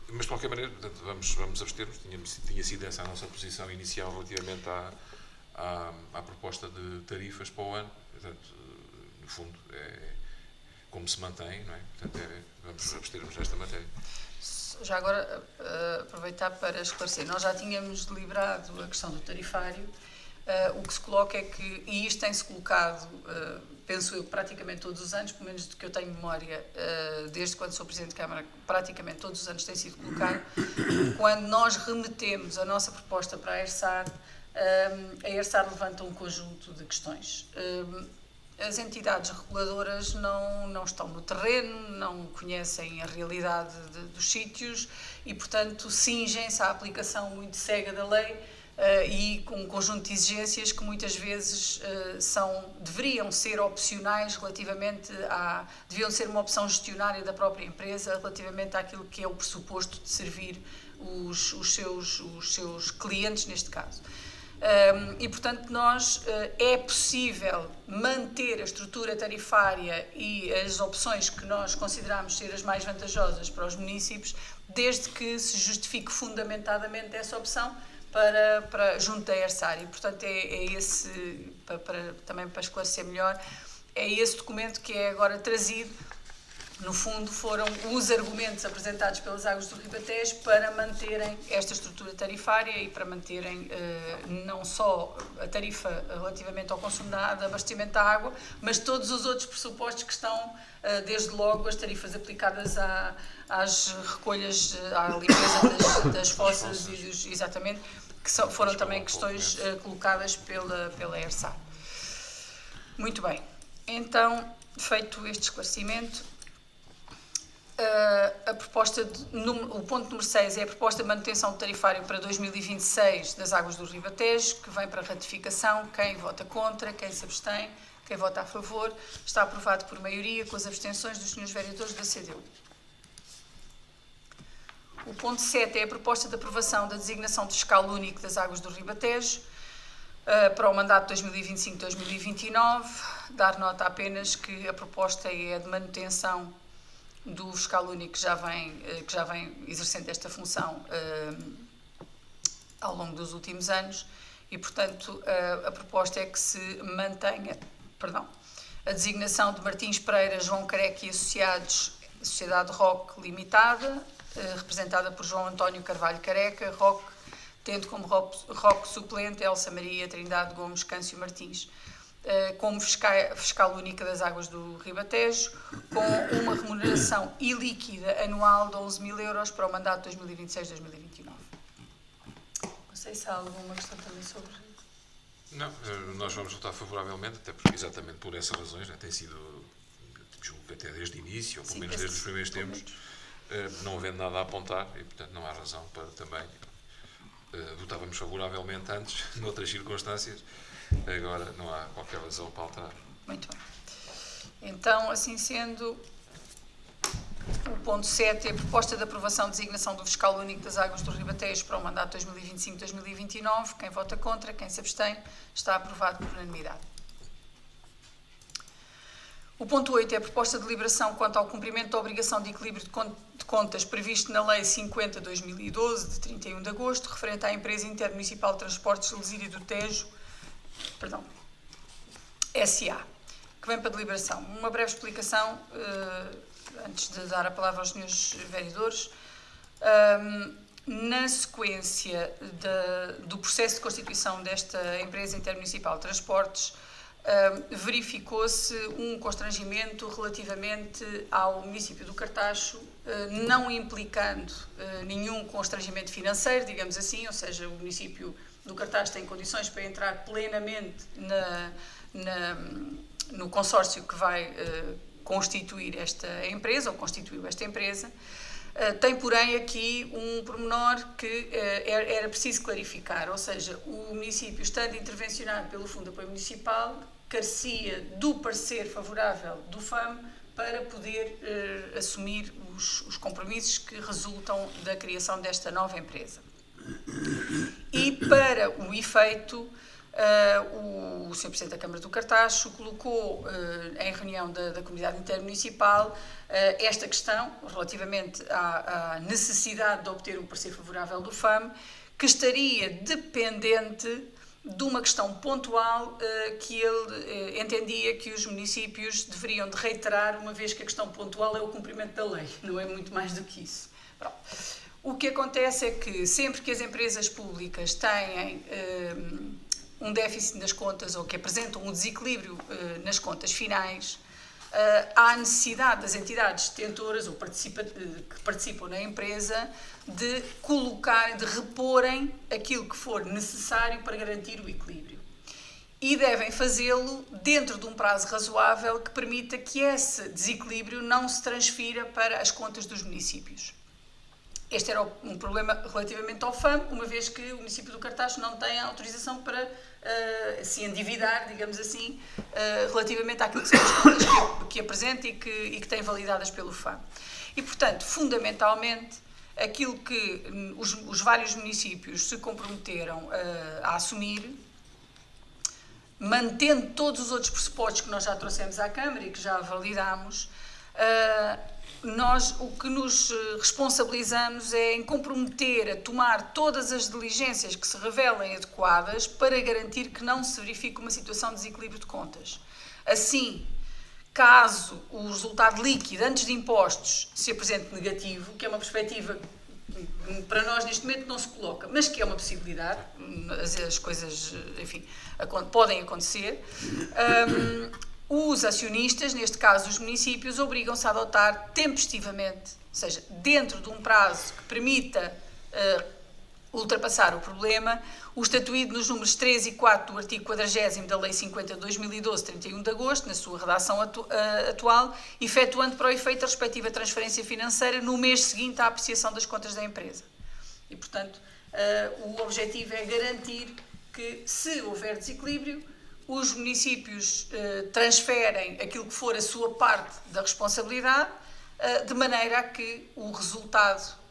Mas, de qualquer maneira, portanto, vamos abster-nos. Tinha sido essa a nossa posição inicial relativamente à proposta de tarifas para o ano. Portanto, no fundo, é como se mantém, não é? Portanto, vamos abster-nos desta matéria. Já agora, aproveitar para esclarecer, nós já tínhamos deliberado a questão do tarifário. O que se coloca é que, e isto tem-se colocado, penso eu, praticamente todos os anos, pelo menos do que eu tenho memória, desde quando sou Presidente de Câmara, praticamente todos os anos tem sido colocado, quando nós remetemos a nossa proposta para a ERSAR levanta um conjunto de questões. As entidades reguladoras não estão no terreno, não conhecem a realidade dos sítios e, portanto, cingem-se à aplicação muito cega da lei e com um conjunto de exigências que muitas vezes deveriam ser opcionais relativamente deviam ser uma opção gestionária da própria empresa relativamente àquilo que é o pressuposto de servir os seus clientes neste caso. E, portanto, é possível manter a estrutura tarifária e as opções que nós consideramos ser as mais vantajosas para os municípios, desde que se justifique fundamentadamente essa opção junto da ERSAR. E, portanto, também para esclarecer melhor, é esse documento que é agora trazido. No fundo, foram os argumentos apresentados pelas Águas do Ribatejo para manterem esta estrutura tarifária e para manterem não só a tarifa relativamente ao consumo de abastecimento da água, mas todos os outros pressupostos que estão, desde logo, as tarifas aplicadas às recolhas, à limpeza das fossas e exatamente, que foram também questões colocadas pela ERSAR. Muito bem. Então, feito este esclarecimento, o ponto número 6 é a proposta de manutenção do tarifário para 2026 das Águas do Ribatejo, que vem para ratificação. Quem vota contra, quem se abstém, quem vota a favor, está aprovado por maioria com as abstenções dos senhores vereadores da CDU. O ponto 7 é a proposta de aprovação da designação de fiscal único das Águas do Ribatejo para o mandato 2025-2029. Dar nota apenas que a proposta é de manutenção do fiscal único que já vem exercendo esta função ao longo dos últimos anos e, portanto, a proposta é que se mantenha a designação de Martins Pereira, João Careca e Associados Sociedade ROC Limitada, representada por João António Carvalho Careca, ROC, tendo como ROC suplente Elsa Maria Trindade Gomes Câncio Martins, como fiscal única das águas do Ribatejo, com uma remuneração ilíquida anual de 11.000 euros para o mandato 2026-2029. Não sei se há alguma questão também sobre... Não, nós vamos votar favoravelmente, até porque exatamente por essas razões, né, tem sido, julgo que até desde o início, ou pelo menos desde os primeiros tempos, não havendo nada a apontar, e portanto não há razão para também... votávamos favoravelmente antes, noutras circunstâncias, agora não há qualquer razão para alterar. Muito bem. Então, assim sendo, o ponto 7 é a proposta de aprovação de designação do fiscal único das águas do Ribatejo para o mandato 2025-2029. Quem vota contra, quem se abstém, está aprovado por unanimidade. O ponto 8 é a proposta de deliberação quanto ao cumprimento da obrigação de equilíbrio de contas previsto na Lei 50/2012, de 31 de agosto, referente à Empresa Intermunicipal de Transportes de Lesíria do Tejo, SA, que vem para deliberação. Uma breve explicação, antes de dar a palavra aos senhores vereadores. Na sequência do processo de constituição desta Empresa Intermunicipal de Transportes, verificou-se um constrangimento relativamente ao município do Cartacho, não implicando nenhum constrangimento financeiro, digamos assim, ou seja, o município do Cartacho tem condições para entrar plenamente no consórcio que vai constituir esta empresa, ou constituiu esta empresa. Tem, porém, aqui um pormenor que era preciso clarificar, ou seja, o município, estando intervencionado pelo Fundo de Apoio Municipal, carecia do parecer favorável do FAM para poder assumir os compromissos que resultam da criação desta nova empresa. E para o efeito, o Sr. Presidente da Câmara do Cartacho colocou em reunião da Comunidade Intermunicipal esta questão relativamente à necessidade de obter um parecer favorável do FAM, que estaria dependente de uma questão pontual que ele entendia que os municípios deveriam de reiterar, uma vez que a questão pontual é o cumprimento da lei, não é muito mais do que isso. Pronto. O que acontece é que sempre que as empresas públicas têm um déficit nas contas ou que apresentam um desequilíbrio nas contas finais, há necessidade das entidades detentoras ou que participam na empresa de colocarem, de reporem aquilo que for necessário para garantir o equilíbrio. E devem fazê-lo dentro de um prazo razoável que permita que esse desequilíbrio não se transfira para as contas dos municípios. Este era um problema relativamente ao FAM, uma vez que o município do Cartacho não tem a autorização para se endividar, digamos assim, relativamente àquilo que são as contas que apresenta e que têm validadas pelo FAM. E, portanto, fundamentalmente, aquilo que os vários municípios se comprometeram a assumir, mantendo todos os outros pressupostos que nós já trouxemos à Câmara e que já validámos, nós o que nos responsabilizamos é em comprometer a tomar todas as diligências que se revelem adequadas para garantir que não se verifique uma situação de desequilíbrio de contas. Assim, caso o resultado líquido antes de impostos se apresente negativo, que é uma perspectiva que para nós neste momento não se coloca, mas que é uma possibilidade, as coisas, enfim, podem acontecer, os acionistas, neste caso os municípios, obrigam-se a adotar tempestivamente, ou seja, dentro de um prazo que permita ultrapassar o problema, o estatuído nos números 3 e 4 do artigo 40º da Lei 50/2012, 31 de agosto, na sua redação atual, efetuando para o efeito a respectiva transferência financeira no mês seguinte à apreciação das contas da empresa. E, portanto, o objetivo é garantir que, se houver desequilíbrio, os municípios transferem aquilo que for a sua parte da responsabilidade, de maneira a que o resultado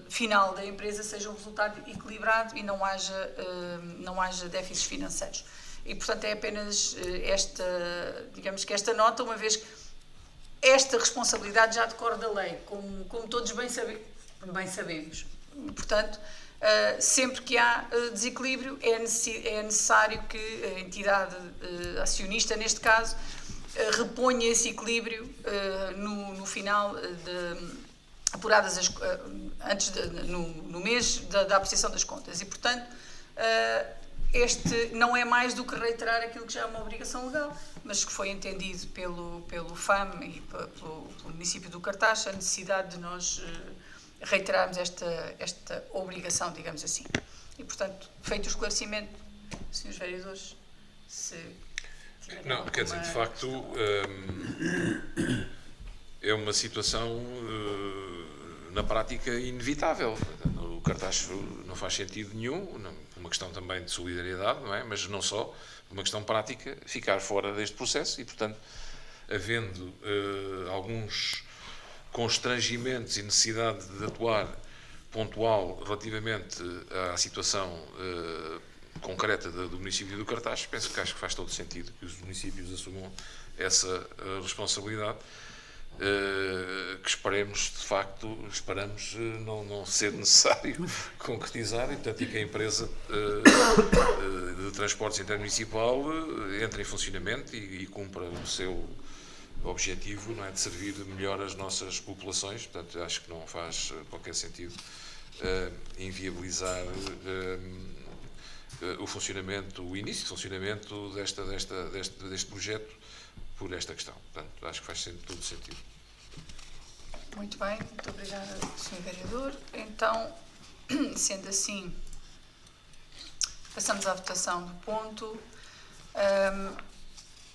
final da empresa seja um resultado equilibrado e não haja déficits financeiros. E, portanto, é apenas digamos que esta nota, uma vez que esta responsabilidade já decorre da lei, como todos bem sabemos. Portanto, sempre que há desequilíbrio, é necessário que a entidade acionista, neste caso, reponha esse equilíbrio no final, apuradas no mês da apreciação das contas. E, portanto, este não é mais do que reiterar aquilo que já é uma obrigação legal, mas que foi entendido pelo FAM e pelo município do Cartaz a necessidade de nós reiterarmos esta obrigação, digamos assim. E, portanto, feito o esclarecimento, senhores vereadores, se tiverem Não, quer dizer, de facto, é uma situação na prática inevitável. O Cartaz não faz sentido nenhum, uma questão também de solidariedade, não é? Mas não só, uma questão prática, ficar fora deste processo e, portanto, havendo alguns constrangimentos e necessidade de atuar pontual relativamente à situação concreta do município do Cartaz, penso que acho que faz todo sentido que os municípios assumam essa responsabilidade, que esperamos não ser necessário concretizar, e portanto, que a empresa de transportes intermunicipal entre em funcionamento e cumpra o seu objetivo, não é, de servir melhor as nossas populações. Portanto, acho que não faz qualquer sentido inviabilizar o início de funcionamento deste projeto por esta questão. Portanto, acho que faz todo sentido. Muito bem, muito obrigada, Sr. Vereador. Então, sendo assim, passamos à votação do ponto.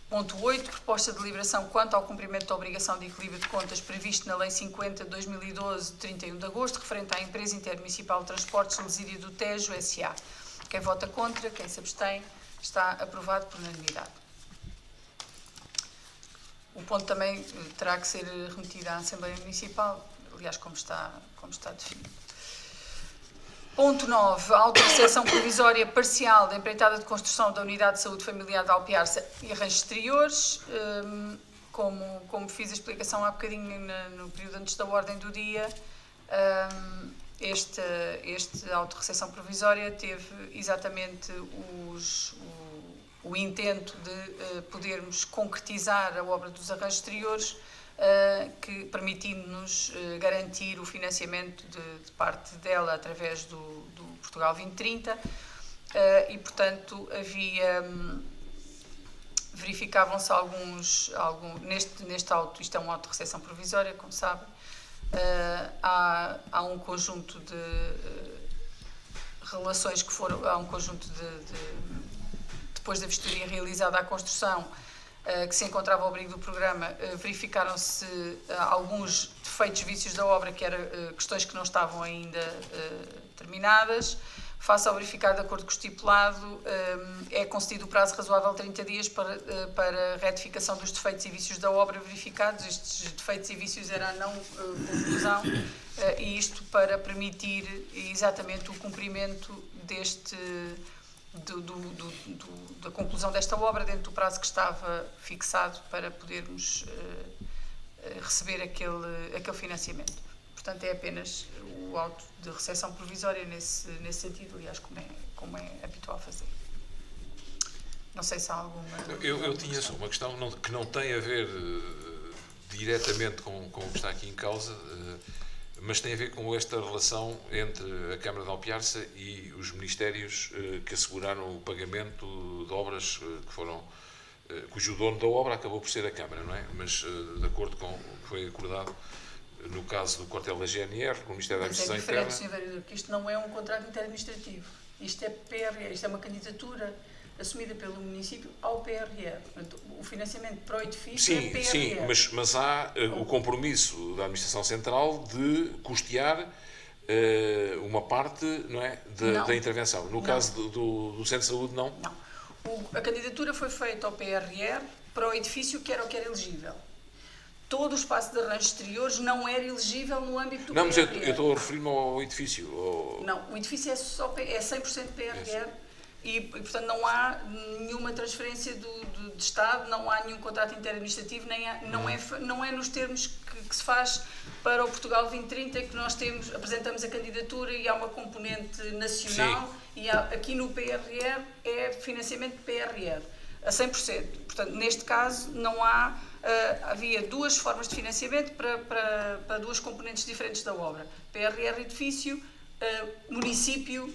Ponto 8, proposta de deliberação quanto ao cumprimento da obrigação de equilíbrio de contas previsto na Lei 50 de 2012, de 31 de agosto, referente à Empresa Intermunicipal de Transportes Lesídio do Tejo, S.A. Quem vota contra, quem se abstém, está aprovado por unanimidade. O ponto também terá que ser remetido à Assembleia Municipal, aliás, como está definido. Ponto 9. A autorização provisória parcial da empreitada de construção da Unidade de Saúde Familiar de Alpiarça e Arranjos Exteriores. Como fiz a explicação há bocadinho no período antes da ordem do dia, esta autorrecepção provisória teve exatamente o intento de podermos concretizar a obra dos arranjos exteriores, permitindo-nos garantir o financiamento de parte dela através do Portugal 2030, e, portanto, verificavam-se neste auto, isto é uma autorrecepção provisória, como sabem, há um conjunto de relações depois da vistoria realizada à construção, que se encontrava ao abrigo do programa, verificaram-se alguns defeitos, vícios da obra, que eram questões que não estavam ainda terminadas. Face ao verificado de acordo com o estipulado, é concedido o prazo razoável de 30 dias para retificação dos defeitos e vícios da obra verificados. Estes defeitos e vícios eram a não conclusão, e isto para permitir exatamente o cumprimento da conclusão desta obra dentro do prazo que estava fixado para podermos receber aquele financiamento. Portanto, é apenas o auto de recepção provisória nesse sentido, aliás, como é habitual fazer. Não sei se há alguma... Eu tinha só uma questão que não tem a ver diretamente com o que está aqui em causa, mas tem a ver com esta relação entre a Câmara de Alpiarça e os ministérios que asseguraram o pagamento de obras cujo dono da obra acabou por ser a Câmara, não é? Mas, de acordo com o que foi acordado no caso do quartel da GNR, o Ministério da Administração Interna... Mas é diferente, Sr. Vereador, porque isto não é um contrato interadministrativo. Isto é PRR, isto é uma candidatura assumida pelo município ao PRR. Portanto, o financiamento para o edifício é PRR. Sim, mas há o compromisso da Administração Central de custear uma parte, não é, da intervenção. No caso do Centro de Saúde, não? Não. A candidatura foi feita ao PRR para o edifício que era o que era elegível. Todo o espaço de arranjos exteriores não era elegível no âmbito do PRR. Não, mas eu estou a referir-me ao edifício. Não, o edifício é 100% PRR. E, portanto, não há nenhuma transferência de Estado, não há nenhum contrato interadministrativo, não é nos termos que se faz para o Portugal 2030, que nós apresentamos a candidatura e há uma componente nacional. Sim. E aqui no PRR é financiamento PRR, a 100%. Portanto, neste caso, não há, havia duas formas de financiamento para duas componentes diferentes da obra. PRR edifício, município,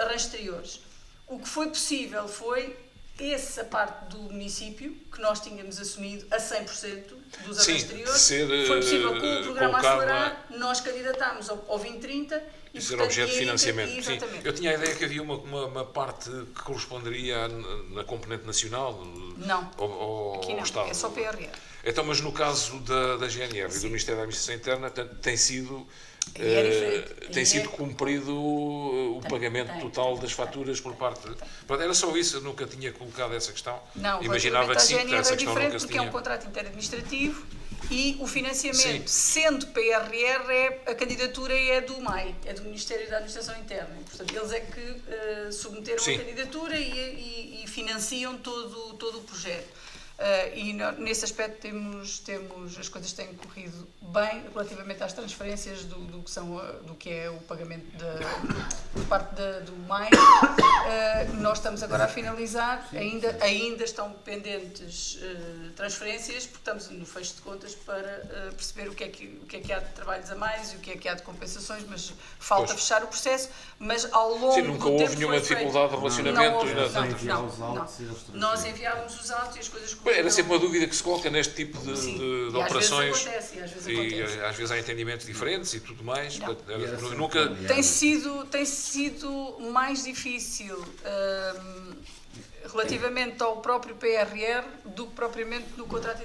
arranjos exteriores. O que foi possível foi essa parte do município, que nós tínhamos assumido a 100% dos arranjos exteriores, foi possível com o programa Acelerar, nós candidatámos ao 2030 e ser objeto de financiamento. Sim, eu tinha a ideia que havia uma parte que corresponderia na componente nacional. Não, aqui não, Estado. É só PRR. Então, mas no caso da GNR e do Ministério da Administração Interna, tem sido cumprido o pagamento total das faturas por parte... Pronto, era só isso, eu nunca tinha colocado essa questão. Não, imaginava que sim, a GNR essa é questão diferente nunca se porque é tinha. um contrato interadministrativo e o financiamento, Sim. sendo PRR, a candidatura é do MAI, é do Ministério da Administração Interna. Portanto, eles é que submeteram Sim. a candidatura e financiam todo o projeto. E nesse aspecto as coisas têm corrido bem relativamente às transferências do que é o pagamento por parte do MAI. Nós estamos agora a finalizar, ainda estão pendentes transferências, porque estamos no fecho de contas para perceber o que é que há de trabalhos a mais e o que é que há de compensações, mas falta fechar o processo, mas ao longo Sim, do nunca tempo houve nenhuma dificuldade de relacionamento. Não. Nós enviávamos os autos e as coisas Era sempre uma dúvida que se coloca neste tipo de operações. Às vezes Às vezes há entendimentos diferentes e tudo mais. Nunca... Tem sido mais difícil relativamente ao próprio PRR do que propriamente no contrato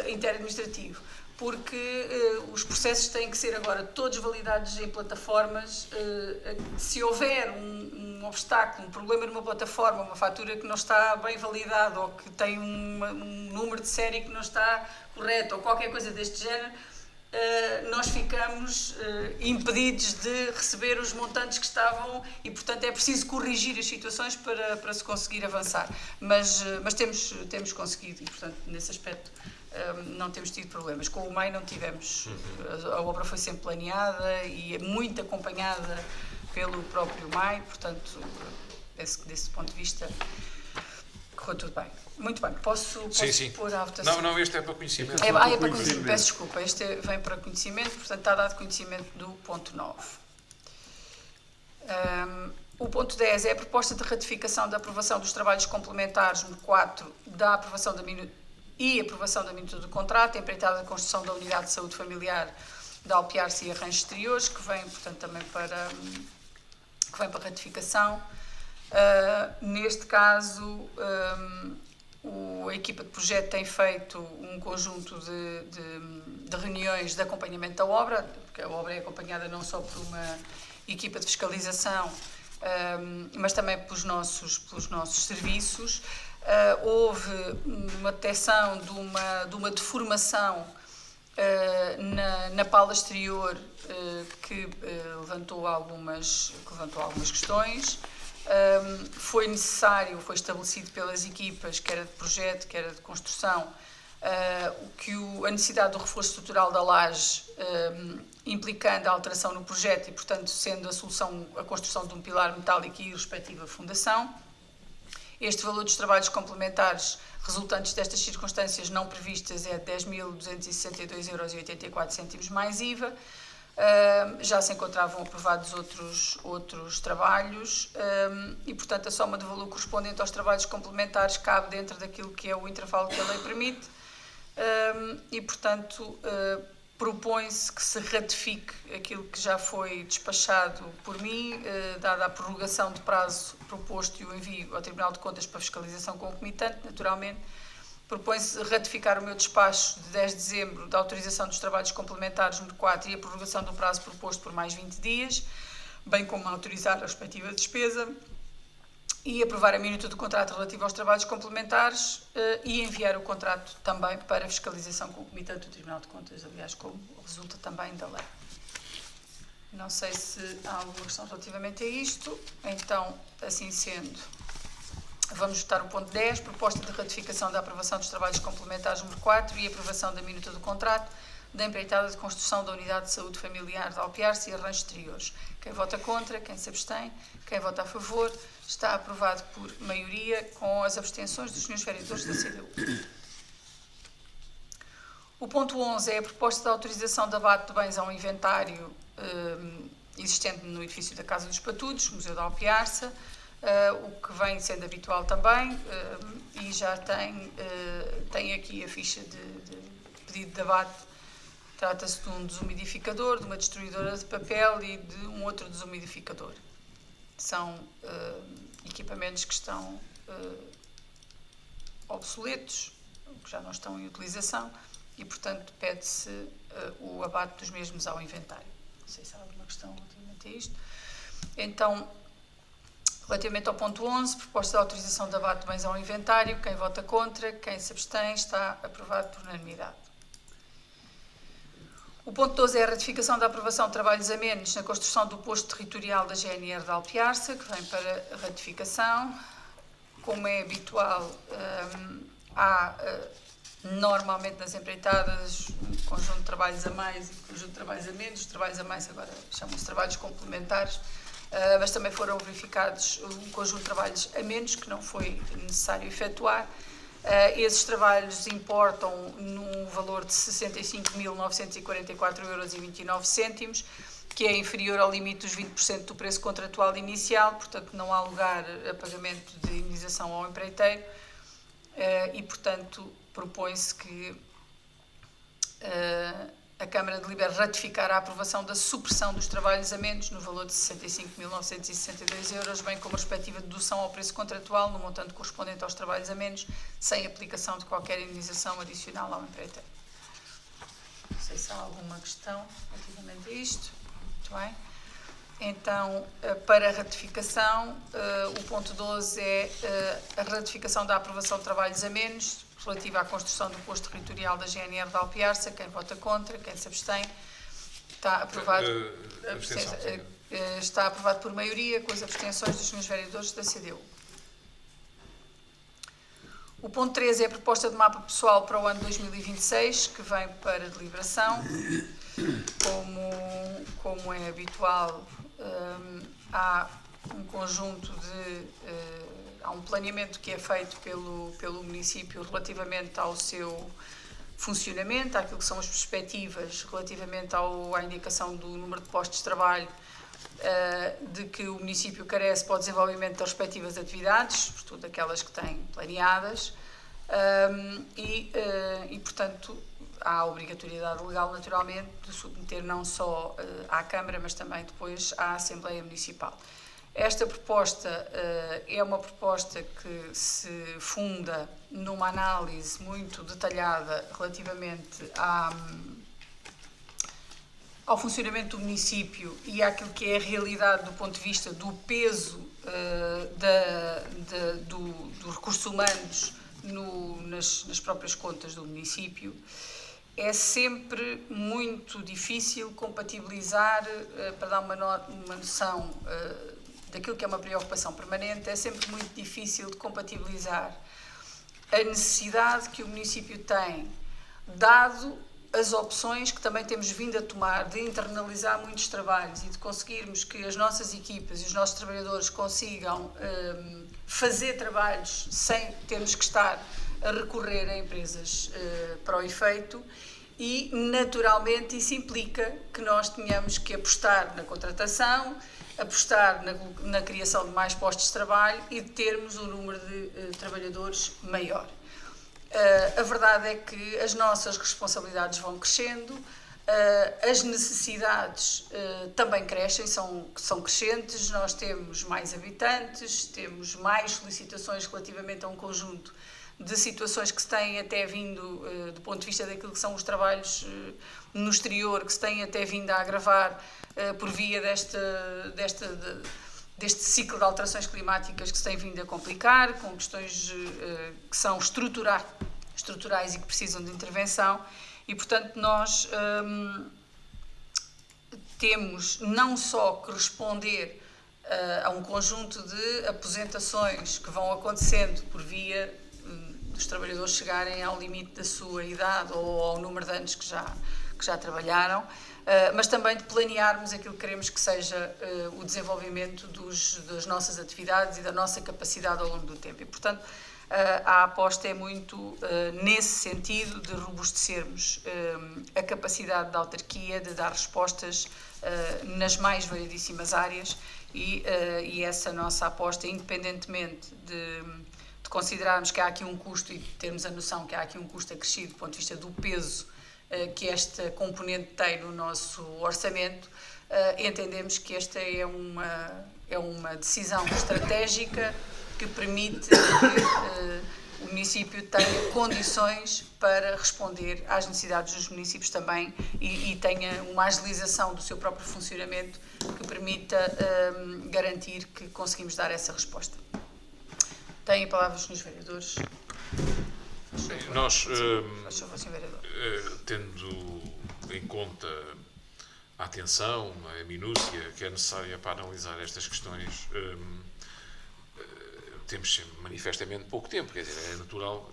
interadministrativo. Porque os processos têm que ser agora todos validados em plataformas. Se houver um obstáculo, um problema numa plataforma, uma fatura que não está bem validada ou que tem um número de série que não está correto ou qualquer coisa deste género, nós ficamos impedidos de receber os montantes que estavam e, portanto, é preciso corrigir as situações para se conseguir avançar. Mas temos conseguido e, portanto, nesse aspecto não temos tido problemas. Com o MAI não tivemos. A obra foi sempre planeada e é muito acompanhada pelo próprio MAI, portanto, penso que desse ponto de vista correu tudo bem. Muito bem, posso pôr à votação? Não, este é para conhecimento. É para conhecimento, peço desculpa, este vem para conhecimento, portanto está dado conhecimento do ponto 9. O ponto 10 é a proposta de ratificação da aprovação dos trabalhos complementares no 4 da aprovação da minuta do contrato, empreitada de construção da Unidade de Saúde Familiar da Alpiarce e Arranjos Exteriores, que vem, portanto, também para ratificação. Neste caso, a equipa de projeto tem feito um conjunto de reuniões de acompanhamento da obra, porque a obra é acompanhada não só por uma equipa de fiscalização, mas também pelos nossos serviços. Houve uma detecção de uma deformação na pala exterior que levantou algumas questões. Foi estabelecido pelas equipas, quer de projeto, quer de construção, a necessidade do reforço estrutural da laje, implicando a alteração no projeto e, portanto, sendo a solução a construção de um pilar metálico e respectiva fundação. Este valor dos trabalhos complementares resultantes destas circunstâncias não previstas é de 10.262,84 € mais IVA. Já se encontravam aprovados outros trabalhos e, portanto, a soma de valor correspondente aos trabalhos complementares cabe dentro daquilo que é o intervalo que a lei permite e, portanto, propõe-se que se ratifique aquilo que já foi despachado por mim, dada a prorrogação de prazo proposto e o envio ao Tribunal de Contas para fiscalização concomitante, naturalmente. Propõe-se ratificar o meu despacho de 10 de dezembro da autorização dos trabalhos complementares número 4 e a prorrogação do prazo proposto por mais 20 dias, bem como autorizar a respectiva despesa, e aprovar a minuta do contrato relativo aos trabalhos complementares e enviar o contrato também para fiscalização concomitante do Tribunal de Contas, aliás, como resulta também da lei. Não sei se há alguma questão relativamente a isto, então, assim sendo, vamos votar o ponto 10, proposta de ratificação da aprovação dos trabalhos complementares número 4 e aprovação da minuta do contrato da empreitada de construção da Unidade de Saúde Familiar de Alpiarce e Arranjos Exteriores. Quem vota contra, quem se abstém, quem vota a favor, Está aprovado por maioria, com as abstenções dos senhores vereadores da CDU. O ponto 11 é a proposta de autorização de abate de bens ao inventário existente no edifício da Casa dos Patudos, Museu de Alpiarça, o que vem sendo habitual também, e já tem aqui a ficha de pedido de abate. Trata-se de um desumidificador, de uma destruidora de papel e de um outro desumidificador. São equipamentos que estão obsoletos, que já não estão em utilização, e, portanto, pede-se o abate dos mesmos ao inventário. Não sei se há alguma questão relativamente a isto. Então, relativamente ao ponto 11, proposta de autorização de abate de bens ao inventário, quem vota contra, quem se abstém, está aprovado por unanimidade. O ponto 12 é a ratificação da aprovação de trabalhos amenos na construção do posto territorial da GNR de Alpiarça, que vem para ratificação. Como é habitual, há normalmente nas empreitadas um conjunto de trabalhos a mais e um conjunto de trabalhos a menos. Os trabalhos a mais agora chamam-se trabalhos complementares, mas também foram verificados um conjunto de trabalhos a menos que não foi necessário efetuar. Esses trabalhos importam num valor de 65.944,29 €, que é inferior ao limite dos 20% do preço contratual inicial, portanto não há lugar a pagamento de indenização ao empreiteiro e, portanto, propõe-se que a Câmara delibere ratificar a aprovação da supressão dos trabalhos a menos no valor de 65.962 €, bem como a respectiva dedução ao preço contratual no montante correspondente aos trabalhos a menos, sem aplicação de qualquer indenização adicional ao empreiteiro. Não sei se há alguma questão relativamente a isto. Muito bem. Então, para a ratificação, o ponto 12 é a ratificação da aprovação de trabalhos a menos relativa à construção do posto territorial da GNR de Alpiarça. Quem vota contra, quem se abstém, está aprovado. Está aprovado por maioria, com as abstenções dos senhores vereadores da CDU. O ponto 13 é a proposta de mapa pessoal para o ano 2026, que vem para deliberação. Como é habitual, há um conjunto há um planeamento que é feito pelo município relativamente ao seu funcionamento, àquilo que são as perspectivas relativamente à indicação do número de postos de trabalho de que o município carece para o desenvolvimento das respectivas atividades, sobretudo aquelas que têm planeadas, e portanto, há a obrigatoriedade legal, naturalmente, de submeter não só à Câmara, mas também depois à Assembleia Municipal. Esta proposta é uma proposta que se funda numa análise muito detalhada relativamente ao funcionamento do município e àquilo que é a realidade do ponto de vista do peso dos recursos humanos nas próprias contas do município. É sempre muito difícil compatibilizar, para dar uma noção daquilo que é uma preocupação permanente, é sempre muito difícil de compatibilizar a necessidade que o município tem, dado as opções que também temos vindo a tomar de internalizar muitos trabalhos e de conseguirmos que as nossas equipas e os nossos trabalhadores consigam fazer trabalhos sem termos que estar a recorrer a empresas para o efeito. E, naturalmente, isso implica que nós tenhamos que apostar na contratação, apostar na criação de mais postos de trabalho e de termos um número de trabalhadores maior. A verdade é que as nossas responsabilidades vão crescendo, as necessidades também crescem, são crescentes, nós temos mais habitantes, temos mais solicitações relativamente a um conjunto de situações que se têm até vindo, do ponto de vista daquilo que são os trabalhos no exterior, que se têm até vindo a agravar por via deste ciclo de alterações climáticas que se tem vindo a complicar, com questões que são estruturais e que precisam de intervenção. E, portanto, nós temos não só que responder a um conjunto de aposentações que vão acontecendo por via dos trabalhadores chegarem ao limite da sua idade ou ao número de anos que que já trabalharam, mas também de planearmos aquilo que queremos que seja o desenvolvimento das nossas atividades e da nossa capacidade ao longo do tempo. E, portanto, a aposta é muito nesse sentido de robustecermos a capacidade da autarquia de dar respostas nas mais variedíssimas áreas e essa nossa aposta, independentemente de considerarmos que há aqui um custo e termos a noção que há aqui um custo acrescido do ponto de vista do peso que esta componente tem no nosso orçamento, entendemos que esta é uma decisão estratégica que permite que o município tenha condições para responder às necessidades dos municípios também e tenha uma agilização do seu próprio funcionamento que permita garantir que conseguimos dar essa resposta. Têm a palavra os senhores vereadores. Nós, tendo em conta a atenção, a minúcia que é necessária para analisar estas questões, temos manifestamente pouco tempo, quer dizer, é natural,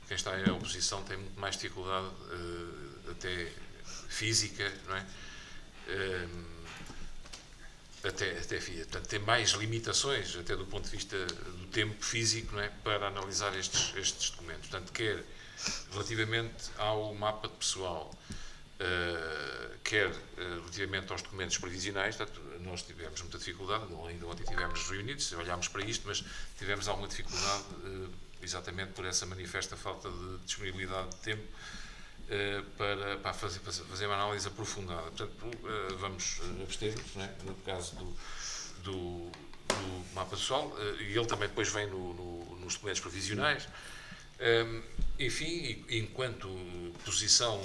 quem está em oposição tem muito mais dificuldade, até física, não é? Portanto, tem mais limitações, até do ponto de vista do tempo físico, não é? Para analisar estes documentos. Portanto, quer relativamente ao mapa de pessoal, quer relativamente aos documentos previsionais, portanto, nós tivemos muita dificuldade, ainda ontem estivemos reunidos, olhámos para isto, mas tivemos alguma dificuldade, exatamente por essa manifesta falta de disponibilidade de tempo, para fazer uma análise aprofundada. Portanto, vamos abster-nos, não é? No caso do mapa pessoal, e ele também depois vem nos documentos provisionais. Enfim, enquanto posição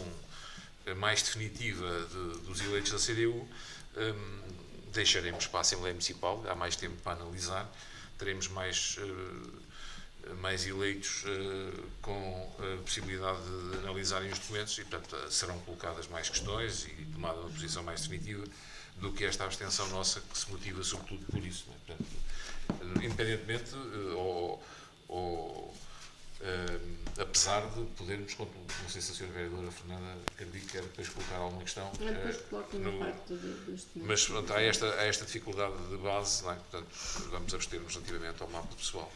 mais definitiva dos eleitos da CDU, deixaremos para a Assembleia Municipal, há mais tempo para analisar, teremos mais eleitos com a possibilidade de analisarem os documentos e, portanto, serão colocadas mais questões e tomada uma posição mais definitiva do que esta abstenção nossa, que se motiva sobretudo por isso. Não é? Portanto, independentemente apesar de podermos, não sei se a Sra. Vereadora Fernanda quer depois colocar alguma questão, mas pronto, há esta dificuldade de base, não é? Portanto, vamos abster-nos relativamente ao mapa pessoal.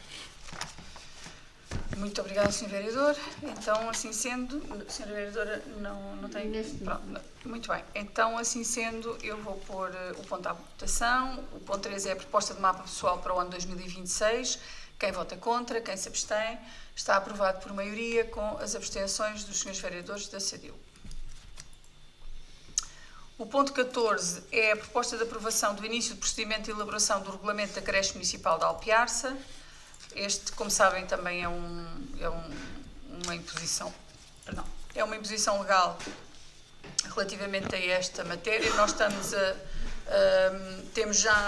Muito obrigada, Sr. Vereador. Então, assim sendo, a Sra. Vereadora não tem... Pronto, muito bem. Então, assim sendo, eu vou pôr o ponto à votação. O ponto 3 é a proposta de mapa pessoal para o ano 2026. Quem vota contra, quem se abstém, está aprovado por maioria com as abstenções dos Srs. Vereadores da CDU. O ponto 14 é a proposta de aprovação do início do procedimento de elaboração do regulamento da creche municipal de Alpiarça. Este, como sabem, também é uma imposição legal relativamente a esta matéria. Nós temos já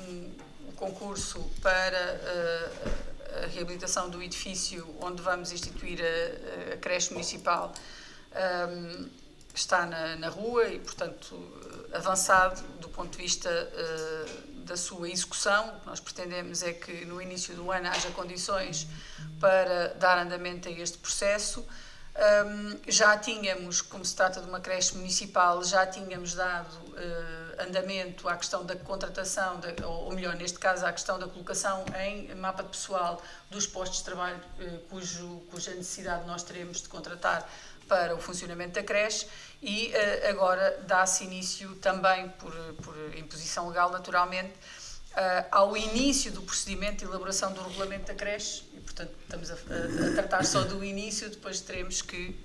um concurso para a reabilitação do edifício onde vamos instituir a creche municipal, está na rua e, portanto, avançado do ponto de vista da sua execução. O que nós pretendemos é que no início do ano haja condições para dar andamento a este processo. Já tínhamos, como se trata de uma creche municipal, já tínhamos dado andamento à questão da contratação, ou melhor, neste caso, à questão da colocação em mapa de pessoal dos postos de trabalho cuja necessidade nós teremos de contratar para o funcionamento da creche e agora dá-se início também, por imposição legal naturalmente, ao início do procedimento de elaboração do regulamento da creche e, portanto, estamos a tratar só do início, depois teremos que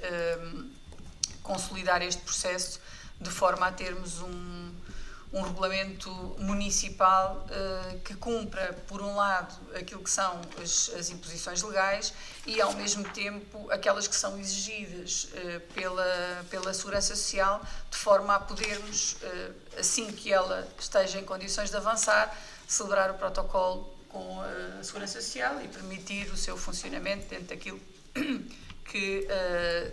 consolidar este processo de forma a termos um regulamento municipal que cumpra, por um lado, aquilo que são as imposições legais e, ao mesmo tempo, aquelas que são exigidas pela Segurança Social, de forma a podermos, assim que ela esteja em condições de avançar, celebrar o protocolo com a Segurança Social e permitir o seu funcionamento dentro daquilo que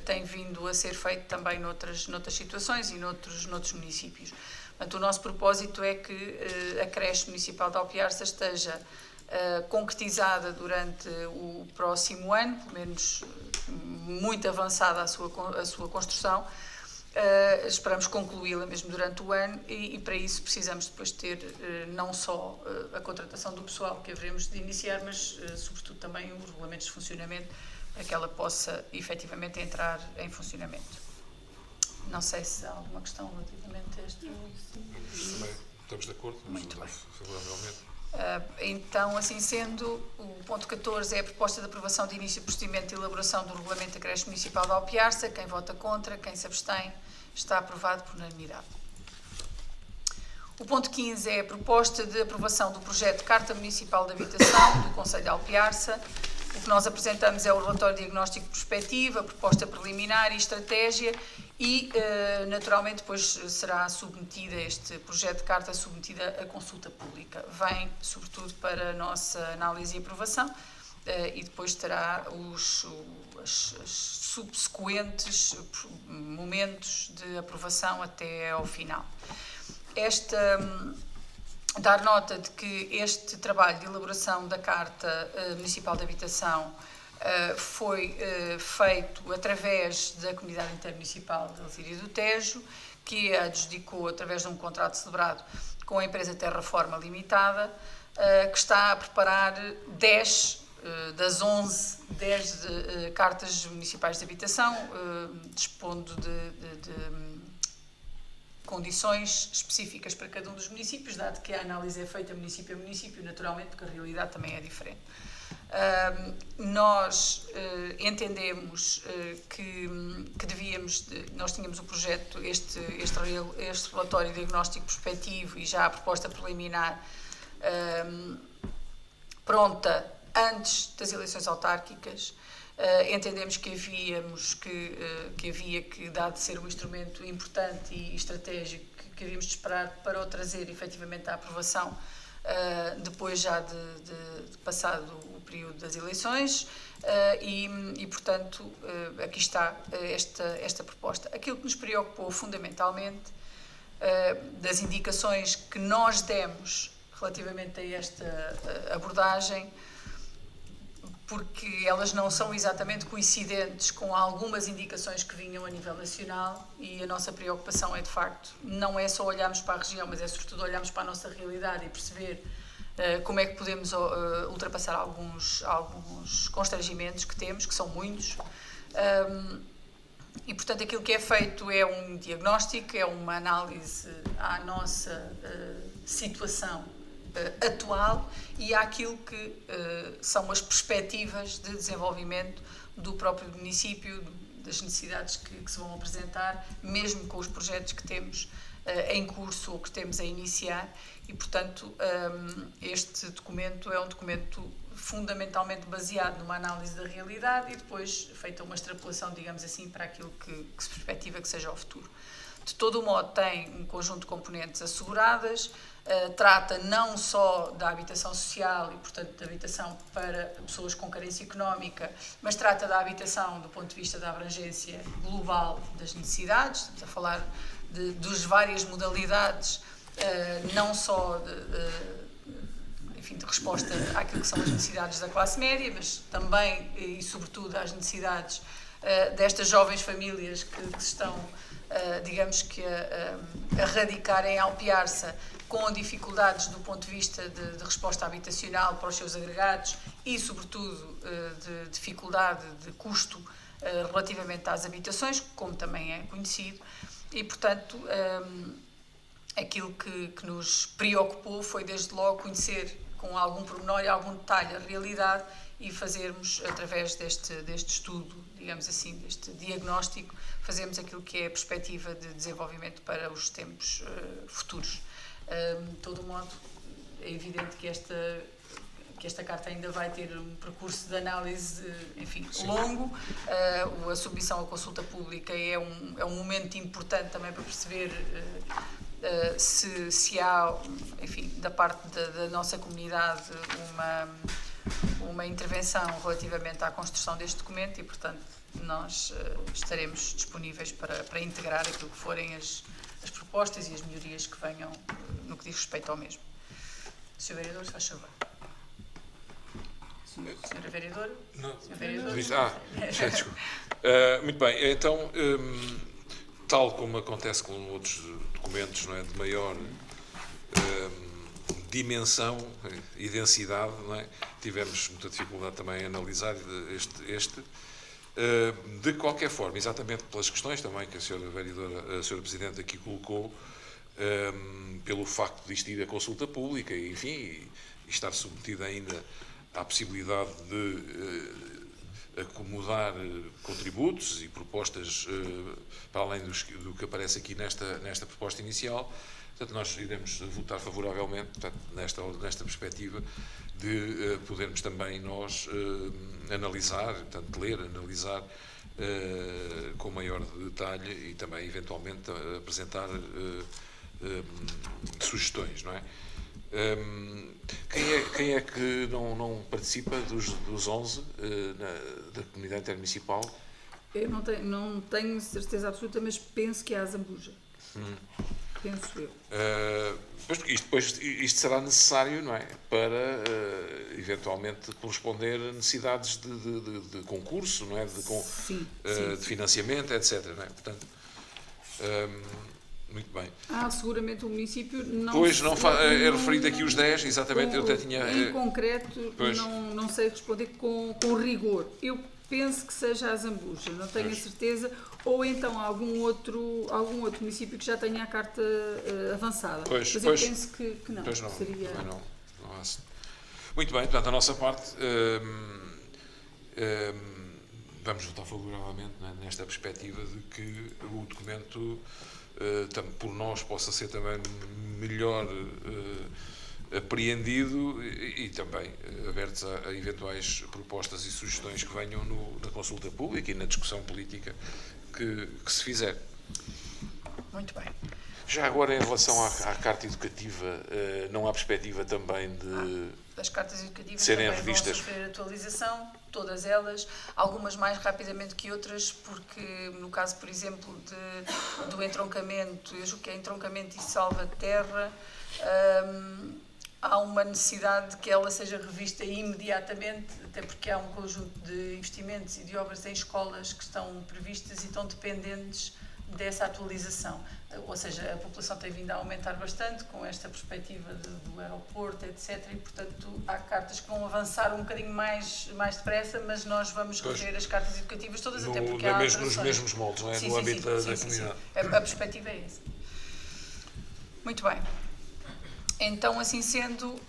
tem vindo a ser feito também noutras situações e noutros municípios. Portanto, o nosso propósito é que a creche municipal de Alpiarça esteja concretizada durante o próximo ano, pelo menos muito avançada a sua construção, Esperamos concluí-la mesmo durante o ano e para isso precisamos depois ter não só a contratação do pessoal que haveremos de iniciar, mas sobretudo também os regulamentos de funcionamento para que ela possa efetivamente entrar em funcionamento. Não sei se há alguma questão relativamente a este. Também estamos de acordo, Muito bem. favoravelmente. Então, assim sendo, o ponto 14 é a proposta de aprovação de início de procedimento de elaboração do regulamento da creche municipal de Alpiarça. Quem vota contra, quem se abstém, está aprovado por unanimidade. O ponto 15 é a proposta de aprovação do projeto de Carta Municipal de Habitação do Concelho de Alpiarça. O que nós apresentamos é o relatório diagnóstico de perspectiva, proposta preliminar e estratégia e, naturalmente, depois será submetida, este projeto de carta submetida à consulta pública. Vem, sobretudo, para a nossa análise e aprovação e depois terá os subsequentes momentos de aprovação até ao final. Dar nota de que este trabalho de elaboração da Carta Municipal de Habitação foi feito através da Comunidade Intermunicipal de Alzira do Tejo, que a adjudicou através de um contrato celebrado com a empresa Terraforma Limitada, que está a preparar 10 das 10 cartas municipais de habitação, dispondo de condições específicas para cada um dos municípios, dado que a análise é feita município a município, naturalmente, porque a realidade também é diferente. Nós entendemos que nós tínhamos o projeto, este relatório diagnóstico prospectivo e já a proposta preliminar pronta antes das eleições autárquicas. Entendemos que havia que, dado ser um instrumento importante e estratégico, que havíamos de esperar para o trazer efetivamente à aprovação depois já de passado o período das eleições e portanto, aqui está esta proposta. Aquilo que nos preocupou fundamentalmente das indicações que nós demos relativamente a esta abordagem, porque elas não são exatamente coincidentes com algumas indicações que vinham a nível nacional e a nossa preocupação é, de facto, não é só olharmos para a região, mas é sobretudo olharmos para a nossa realidade e perceber como é que podemos ultrapassar alguns constrangimentos que temos, que são muitos. E, portanto, aquilo que é feito é um diagnóstico, é uma análise à nossa situação atual e àquilo que são as perspectivas de desenvolvimento do próprio município, das necessidades que se vão apresentar, mesmo com os projetos que temos em curso ou que temos a iniciar e, portanto, este documento é um documento fundamentalmente baseado numa análise da realidade e depois feita uma extrapolação, digamos assim, para aquilo que se perspectiva que seja o futuro. De todo o modo, tem um conjunto de componentes asseguradas, trata não só da habitação social e, portanto, da habitação para pessoas com carência económica, mas trata da habitação do ponto de vista da abrangência global das necessidades, estamos a falar das várias modalidades, não só de resposta àquilo que são as necessidades da classe média, mas também e sobretudo às necessidades destas jovens famílias que se estão, digamos que, a radicar em Alpiarça com dificuldades do ponto de vista de resposta habitacional para os seus agregados e, sobretudo, de dificuldade de custo relativamente às habitações, como também é conhecido, e, portanto, aquilo que nos preocupou foi, desde logo, conhecer com algum pormenor e algum detalhe a realidade e fazermos, através deste estudo, digamos assim, deste diagnóstico, fazermos aquilo que é a perspectiva de desenvolvimento para os tempos futuros. De todo modo, é evidente que esta carta ainda vai ter um percurso de análise, enfim, longo. A submissão à consulta pública é um momento importante também para perceber se há, enfim, da parte da nossa comunidade uma intervenção relativamente à construção deste documento e, portanto, nós estaremos disponíveis para integrar aquilo que forem as propostas e as melhorias que venham no que diz respeito ao mesmo. Sr. Vereador, se faz favor. Senhora Vereadora? Não. Senhor Vereador? Desculpe. Muito bem, então tal como acontece com outros documentos, não é, de maior dimensão e densidade, não é? Tivemos muita dificuldade também em analisar este. De qualquer forma, exatamente pelas questões também que a Sra. Vereadora, a Sra. Presidente aqui colocou, pelo facto de isto ir à consulta pública, e, enfim, e estar submetido ainda à possibilidade de acomodar contributos e propostas para além do que aparece aqui nesta proposta inicial. Portanto, nós iremos votar favoravelmente, portanto, nesta perspectiva de podermos também nós analisar, portanto, ler, analisar com maior detalhe e também, eventualmente, apresentar sugestões, não é? Quem é que não participa dos 11 da comunidade intermunicipal? Eu não tenho certeza absoluta, mas penso que é a Zambuja. Penso eu. Isto será necessário, não é? Para eventualmente corresponder a necessidades de concurso, não é? Sim. De financiamento, etc. Não é? Portanto, muito bem. Seguramente o município não... Pois, é referido aqui os 10, exatamente, eu até tinha... Em concreto, não sei responder com rigor. Eu penso que seja a Zambuja, não tenho a certeza, ou então algum outro município que já tenha a carta avançada. Mas eu penso que não. Pois não, seria... não há... Muito bem, portanto, a nossa parte, vamos votar favoravelmente, não é, nesta perspectiva de que o documento, por nós, possa ser também melhor apreendido e também abertos a eventuais propostas e sugestões que venham na consulta pública e na discussão política que se fizer. Muito bem. Já agora, em relação à carta educativa, não há perspectiva também das cartas educativas serem também revistas? Vão sofrer atualização, todas elas, algumas mais rapidamente que outras, porque no caso, por exemplo, do entroncamento, eu julgo que é entroncamento e salva-terra, há uma necessidade de que ela seja revista imediatamente, até porque há um conjunto de investimentos e de obras em escolas que estão previstas e estão dependentes dessa atualização. Ou seja, a população tem vindo a aumentar bastante com esta perspectiva do aeroporto, etc. E, portanto, há cartas que vão avançar um bocadinho mais depressa, mas nós vamos rever as cartas educativas todas, até porque há nos mesmos moldes, não é? No âmbito da comunidade. A perspectiva é essa. Muito bem. Então, assim sendo,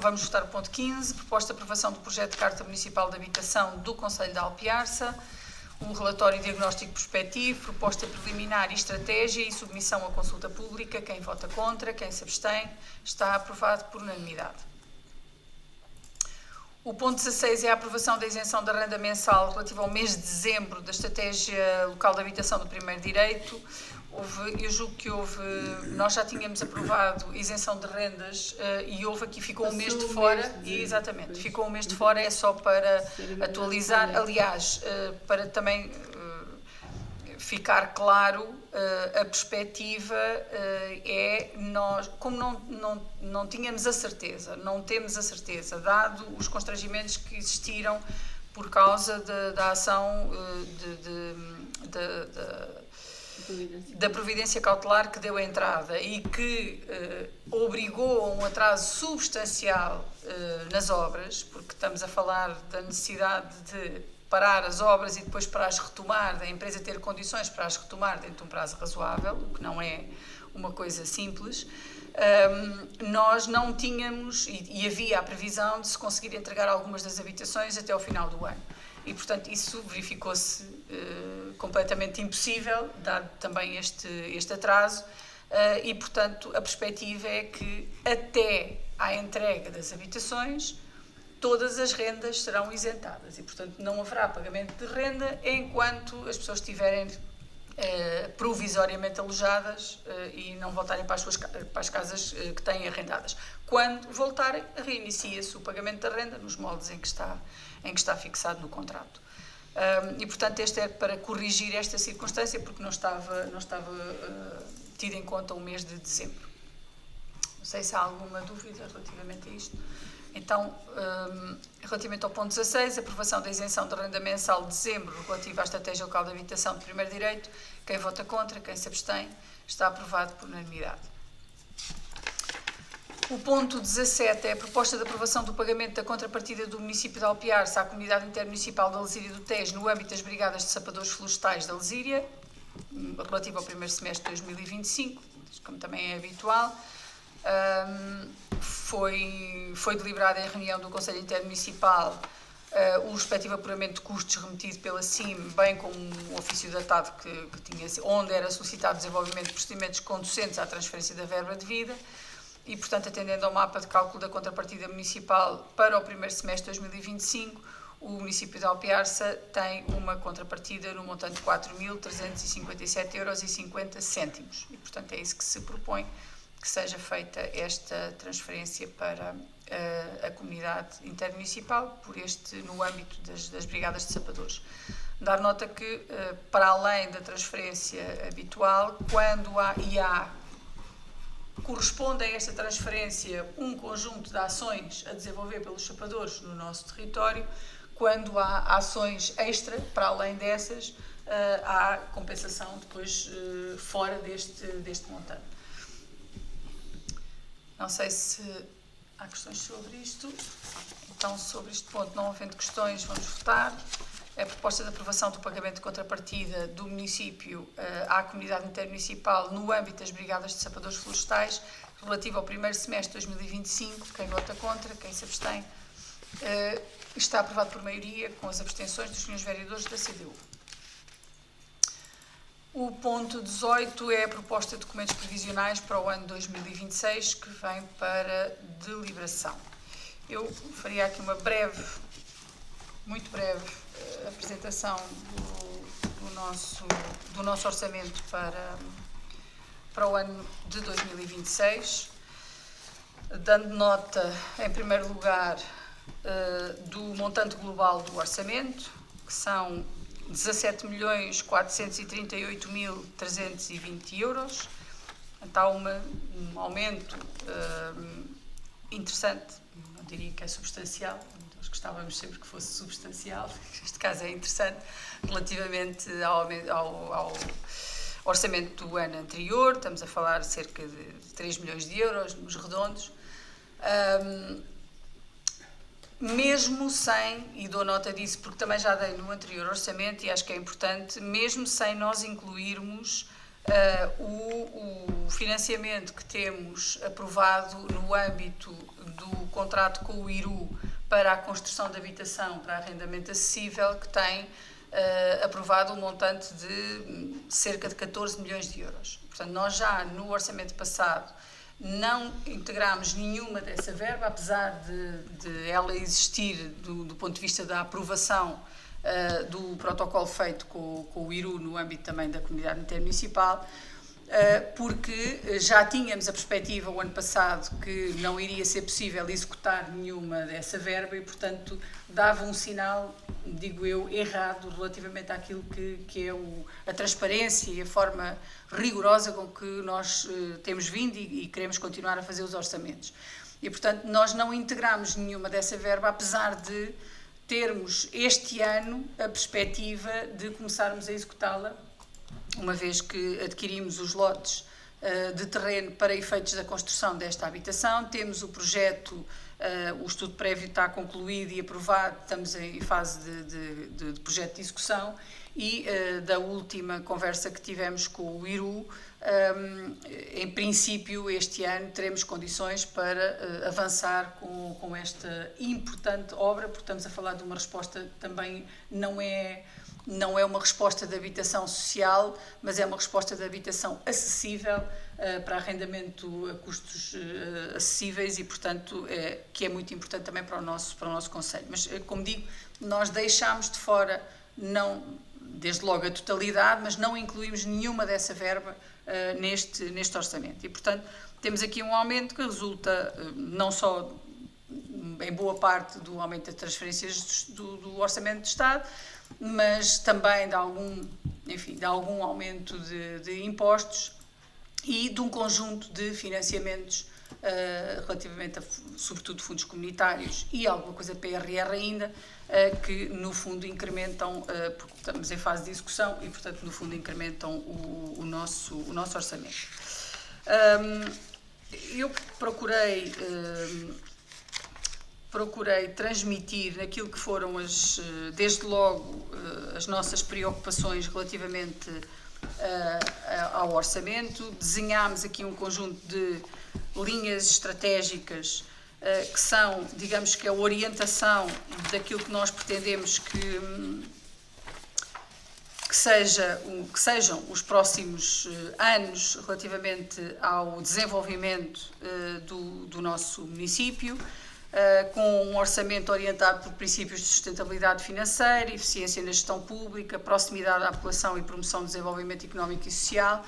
vamos votar o ponto 15, proposta de aprovação do projeto de Carta Municipal de Habitação do Concelho de Alpiarça, um relatório diagnóstico prospectivo, proposta preliminar e estratégia e submissão à consulta pública. Quem vota contra, quem se abstém, está aprovado por unanimidade. O ponto 16 é a aprovação da isenção da renda mensal relativa ao mês de dezembro da Estratégia Local de Habitação do Primeiro Direito. Eu julgo que nós já tínhamos aprovado isenção de rendas e ficou um mês de fora, exatamente, ficou um mês de fora, é só para atualizar, aliás, para também ficar claro, a perspectiva nós, como não tínhamos a certeza, não temos a certeza, dado os constrangimentos que existiram por causa da ação da providência cautelar que deu a entrada e que obrigou a um atraso substancial nas obras, porque estamos a falar da necessidade de parar as obras e depois para as retomar, da empresa ter condições para as retomar dentro de um prazo razoável, o que não é uma coisa simples. Nós não tínhamos, e havia a previsão de se conseguir entregar algumas das habitações até ao final do ano. E, portanto, isso verificou-se completamente impossível, dado também este atraso, e, portanto, a perspectiva é que até à entrega das habitações, todas as rendas serão isentadas e, portanto, não haverá pagamento de renda enquanto as pessoas estiverem provisoriamente alojadas e não voltarem para as casas que têm arrendadas. Quando voltarem, reinicia-se o pagamento da renda nos moldes em que está fixado no contrato. E, portanto, este é para corrigir esta circunstância, porque não estava tido em conta o mês de dezembro. Não sei se há alguma dúvida relativamente a isto. Então, relativamente ao ponto 16, aprovação da isenção de renda mensal de dezembro relativa à Estratégia Local de Habitação de Primeiro Direito. Quem vota contra, quem se abstém, está aprovado por unanimidade. O ponto 17 é a proposta de aprovação do pagamento da contrapartida do município de Alpiarça à Comunidade Intermunicipal da Lesíria do Tejo no âmbito das Brigadas de Sapadores Florestais da Lesíria, relativo ao primeiro semestre de 2025, como também é habitual. Foi deliberado em reunião do Conselho Intermunicipal o respectivo apuramento de custos remetido pela CIM, bem como um ofício datado onde era solicitado o desenvolvimento de procedimentos conducentes à transferência da verba devida e, portanto, atendendo ao mapa de cálculo da contrapartida municipal para o primeiro semestre de 2025, o município de Alpiarça tem uma contrapartida no montante de 4.357,50 € e, portanto, é isso que se propõe que seja feita esta transferência para a comunidade intermunicipal no âmbito das Brigadas de Sapadores. Dar nota que, para além da transferência habitual, quando corresponde a esta transferência um conjunto de ações a desenvolver pelos sapadores no nosso território, quando há ações extra, para além dessas, há compensação depois fora deste montante. Não sei se há questões sobre isto. Então, sobre este ponto, não havendo questões, vamos votar. A proposta de aprovação do pagamento de contrapartida do município à comunidade intermunicipal no âmbito das Brigadas de Sapadores Florestais, relativo ao primeiro semestre de 2025. Quem vota contra, quem se abstém, está aprovado por maioria, com as abstenções dos senhores vereadores da CDU. O ponto 18 é a proposta de documentos previsionais para o ano 2026, que vem para deliberação. Eu faria aqui uma muito breve, apresentação do nosso orçamento para o ano de 2026, dando nota, em primeiro lugar, do montante global do orçamento, que são 17.438.320 €. Está um aumento interessante, não diria que é substancial, nós gostávamos sempre que fosse substancial, neste caso é interessante, relativamente ao orçamento do ano anterior. Estamos a falar de cerca de 3 milhões de euros, nos redondos. Mesmo sem, e dou nota disso porque também já dei no anterior orçamento e acho que é importante, mesmo sem nós incluirmos o financiamento que temos aprovado no âmbito do contrato com o IRU para a construção de habitação para arrendamento acessível, que tem aprovado um montante de cerca de 14 milhões de euros. Portanto, nós já no orçamento passado não integramos nenhuma dessa verba, apesar de ela existir do ponto de vista da aprovação do protocolo feito com o IRU no âmbito também da comunidade intermunicipal, porque já tínhamos a perspectiva o ano passado que não iria ser possível executar nenhuma dessa verba e, portanto, dava um sinal, digo eu, errado relativamente àquilo que é a transparência e a forma rigorosa com que nós temos vindo e queremos continuar a fazer os orçamentos. E, portanto, nós não integramos nenhuma dessa verba, apesar de termos este ano a perspectiva de começarmos a executá-la, uma vez que adquirimos os lotes de terreno para efeitos da construção desta habitação. Temos o projeto, o estudo prévio está concluído e aprovado, estamos em fase de projeto de execução e da última conversa que tivemos com o IRU, em princípio este ano teremos condições para avançar com esta importante obra, porque estamos a falar de uma resposta também não é uma resposta de habitação social, mas é uma resposta de habitação acessível para arrendamento a custos acessíveis e, portanto, que é muito importante também para o nosso concelho. Mas, como digo, nós deixámos de fora, não, desde logo a totalidade, mas não incluímos nenhuma dessa verba neste orçamento. E, portanto, temos aqui um aumento que resulta não só em boa parte do aumento das transferências do Orçamento de Estado, mas também de algum aumento de impostos e de um conjunto de financiamentos relativamente a, sobretudo, fundos comunitários e alguma coisa PRR ainda, que no fundo incrementam, porque estamos em fase de execução e, portanto, no fundo incrementam o nosso orçamento. Eu procurei transmitir naquilo que foram, desde logo, as nossas preocupações relativamente ao orçamento. Desenhámos aqui um conjunto de linhas estratégicas que são, digamos que a orientação daquilo que nós pretendemos que sejam os próximos anos relativamente ao desenvolvimento do nosso município, com um orçamento orientado por princípios de sustentabilidade financeira, eficiência na gestão pública, proximidade à população e promoção do desenvolvimento económico e social,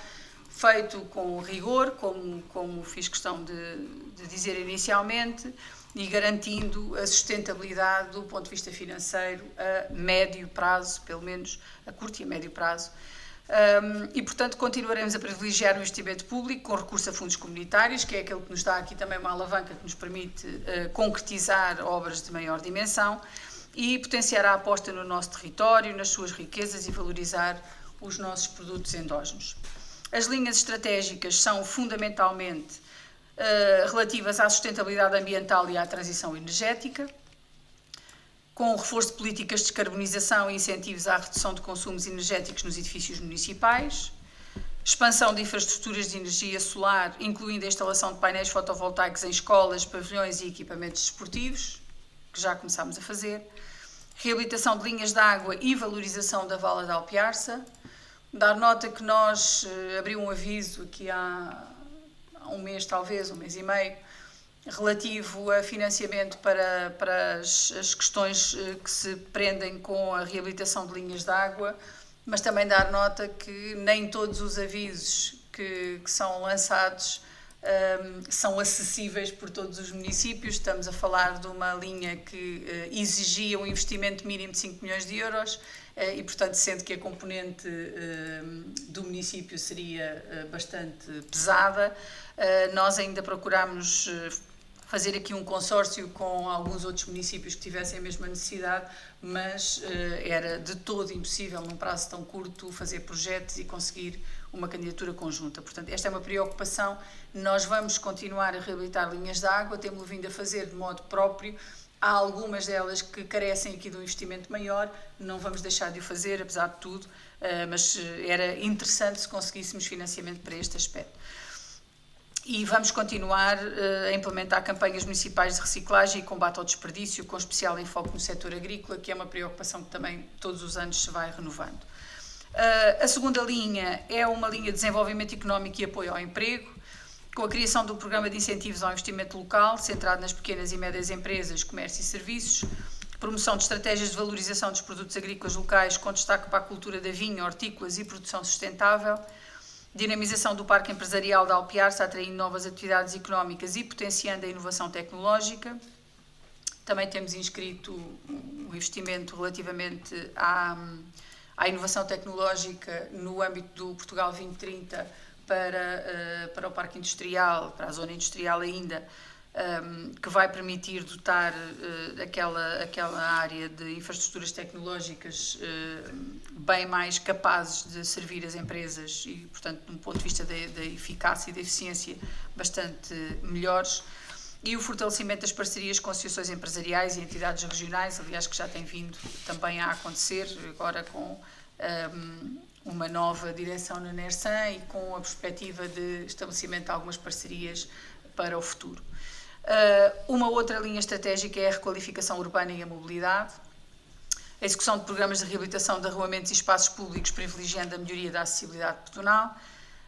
feito com rigor, como fiz questão de dizer inicialmente, e garantindo a sustentabilidade do ponto de vista financeiro a médio prazo, pelo menos a curto e a médio prazo. E, portanto, continuaremos a privilegiar o investimento público com recurso a fundos comunitários, que é aquele que nos dá aqui também uma alavanca que nos permite concretizar obras de maior dimensão e potenciar a aposta no nosso território, nas suas riquezas e valorizar os nossos produtos endógenos. As linhas estratégicas são fundamentalmente relativas à sustentabilidade ambiental e à transição energética, com o reforço de políticas de descarbonização e incentivos à redução de consumos energéticos nos edifícios municipais, expansão de infraestruturas de energia solar, incluindo a instalação de painéis fotovoltaicos em escolas, pavilhões e equipamentos desportivos, que já começámos a fazer, reabilitação de linhas de água e valorização da Vala de Alpiarça. Dar nota que nós abriu um aviso aqui há um mês, talvez, um mês e meio, relativo a financiamento para as questões que se prendem com a reabilitação de linhas de água, mas também dar nota que nem todos os avisos que são lançados são acessíveis por todos os municípios. Estamos a falar de uma linha que exigia um investimento mínimo de 5 milhões de euros e, portanto, sendo que a componente do município seria bastante pesada, nós ainda procurámos fazer aqui um consórcio com alguns outros municípios que tivessem a mesma necessidade, mas era de todo impossível, num prazo tão curto, fazer projetos e conseguir uma candidatura conjunta. Portanto, esta é uma preocupação. Nós vamos continuar a reabilitar linhas de água, temos vindo a fazer de modo próprio. Há algumas delas que carecem aqui de um investimento maior, não vamos deixar de o fazer, apesar de tudo, mas era interessante se conseguíssemos financiamento para este aspecto. E vamos continuar a implementar campanhas municipais de reciclagem e combate ao desperdício, com especial enfoque no setor agrícola, que é uma preocupação que também todos os anos se vai renovando. A segunda linha é uma linha de desenvolvimento económico e apoio ao emprego, com a criação do programa de incentivos ao investimento local, centrado nas pequenas e médias empresas, comércio e serviços, promoção de estratégias de valorização dos produtos agrícolas locais, com destaque para a cultura da vinha, hortícolas e produção sustentável, dinamização do parque empresarial de Alpiarça, atraindo novas atividades económicas e potenciando a inovação tecnológica. Também temos inscrito um investimento relativamente à inovação tecnológica no âmbito do Portugal 2030 para o parque industrial, para a zona industrial ainda, que vai permitir dotar aquela área de infraestruturas tecnológicas bem mais capazes de servir as empresas e, portanto, de um ponto de vista da eficácia e da eficiência, bastante melhores. E o fortalecimento das parcerias com associações empresariais e entidades regionais, aliás, que já tem vindo também a acontecer, agora com uma nova direção na NERSAN e com a perspectiva de estabelecimento de algumas parcerias para o futuro. Uma outra linha estratégica é a requalificação urbana e a mobilidade, a execução de programas de reabilitação de arruamentos e espaços públicos, privilegiando a melhoria da acessibilidade pedonal,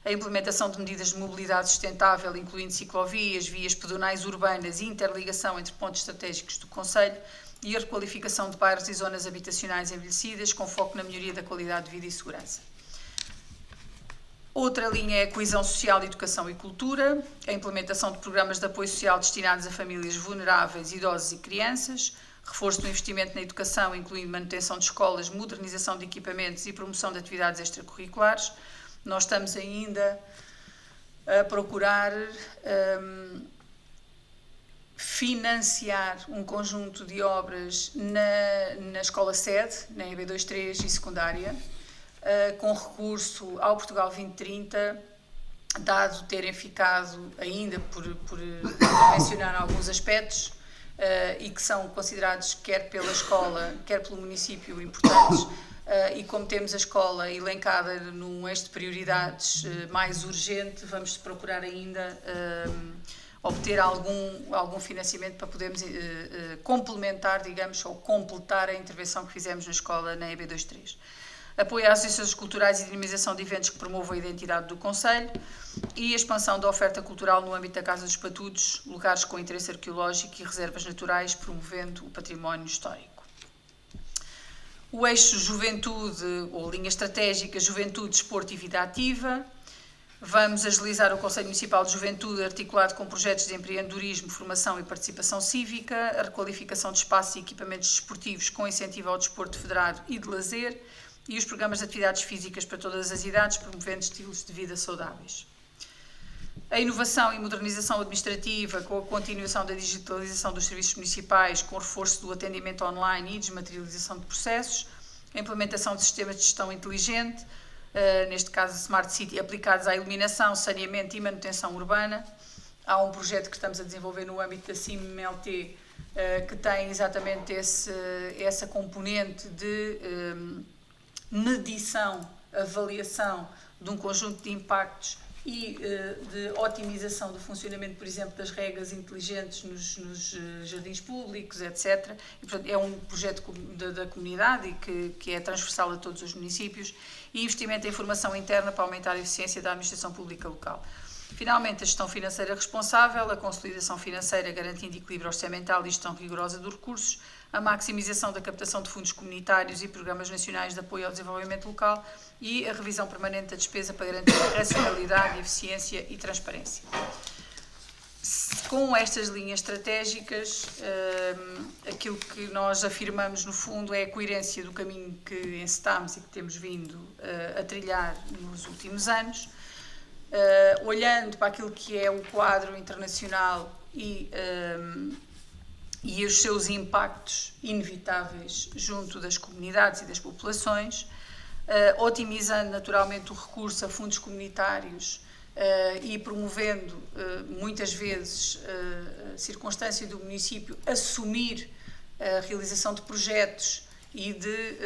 a implementação de medidas de mobilidade sustentável, incluindo ciclovias, vias pedonais urbanas e interligação entre pontos estratégicos do concelho, e a requalificação de bairros e zonas habitacionais envelhecidas, com foco na melhoria da qualidade de vida e segurança. Outra linha é a coesão social, educação e cultura, a implementação de programas de apoio social destinados a famílias vulneráveis, idosos e crianças, reforço do investimento na educação, incluindo manutenção de escolas, modernização de equipamentos e promoção de atividades extracurriculares. Nós estamos ainda a procurar financiar um conjunto de obras na escola sede, na EB23 e secundária, com recurso ao Portugal 2030, dado terem ficado, ainda por mencionar alguns aspectos, e que são considerados quer pela escola, quer pelo município importantes, e como temos a escola elencada num eixo de prioridades mais urgente, vamos procurar ainda obter algum financiamento para podermos complementar, digamos, ou completar a intervenção que fizemos na escola na EB23. Apoio às associações culturais e dinamização de eventos que promovam a identidade do concelho e a expansão da oferta cultural no âmbito da Casa dos Patudos, lugares com interesse arqueológico e reservas naturais, promovendo o património histórico. O eixo Juventude, ou linha estratégica Juventude, Desporto e Vida Ativa. Vamos agilizar o Conselho Municipal de Juventude, articulado com projetos de empreendedorismo, formação e participação cívica, a requalificação de espaços e equipamentos desportivos com incentivo ao desporto federado e de lazer, e os programas de atividades físicas para todas as idades, promovendo estilos de vida saudáveis. A inovação e modernização administrativa, com a continuação da digitalização dos serviços municipais, com o reforço do atendimento online e desmaterialização de processos, a implementação de sistemas de gestão inteligente, neste caso Smart City, aplicados à iluminação, saneamento e manutenção urbana. Há um projeto que estamos a desenvolver no âmbito da CIMLT, que tem exatamente essa componente de medição, avaliação de um conjunto de impactos e de otimização do funcionamento, por exemplo, das regras inteligentes nos jardins públicos, etc. E, portanto, é um projeto da comunidade e que é transversal a todos os municípios, e investimento em formação interna para aumentar a eficiência da administração pública local. Finalmente, a gestão financeira responsável, a consolidação financeira garantindo equilíbrio orçamental e gestão rigorosa dos recursos, a maximização da captação de fundos comunitários e programas nacionais de apoio ao desenvolvimento local e a revisão permanente da despesa para garantir racionalidade, eficiência e transparência. Com estas linhas estratégicas, aquilo que nós afirmamos no fundo é a coerência do caminho que encetámos e que temos vindo a trilhar nos últimos anos, olhando para aquilo que é o quadro internacional e os seus impactos inevitáveis junto das comunidades e das populações, otimizando naturalmente o recurso a fundos comunitários e promovendo muitas vezes a circunstância do município assumir a realização de projetos e de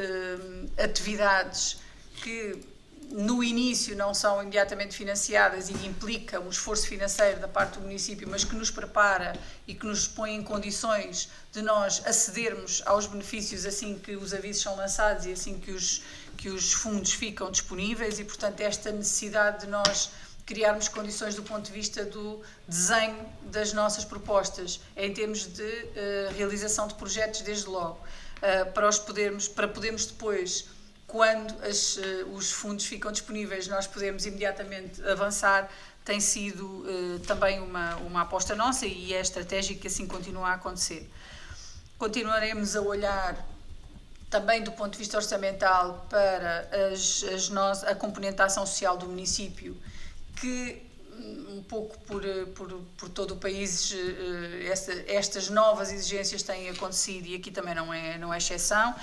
atividades que no início não são imediatamente financiadas e implica um esforço financeiro da parte do município, mas que nos prepara e que nos põe em condições de nós acedermos aos benefícios assim que os avisos são lançados e assim que os fundos ficam disponíveis, e portanto esta necessidade de nós criarmos condições do ponto de vista do desenho das nossas propostas, em termos de realização de projetos desde logo, para podermos depois, quando os fundos ficam disponíveis, nós podemos imediatamente avançar, tem sido também uma aposta nossa e é estratégico que assim continua a acontecer. Continuaremos a olhar também do ponto de vista orçamental para a componente da ação social do município, que um pouco por todo o país estas novas exigências têm acontecido e aqui também não é exceção.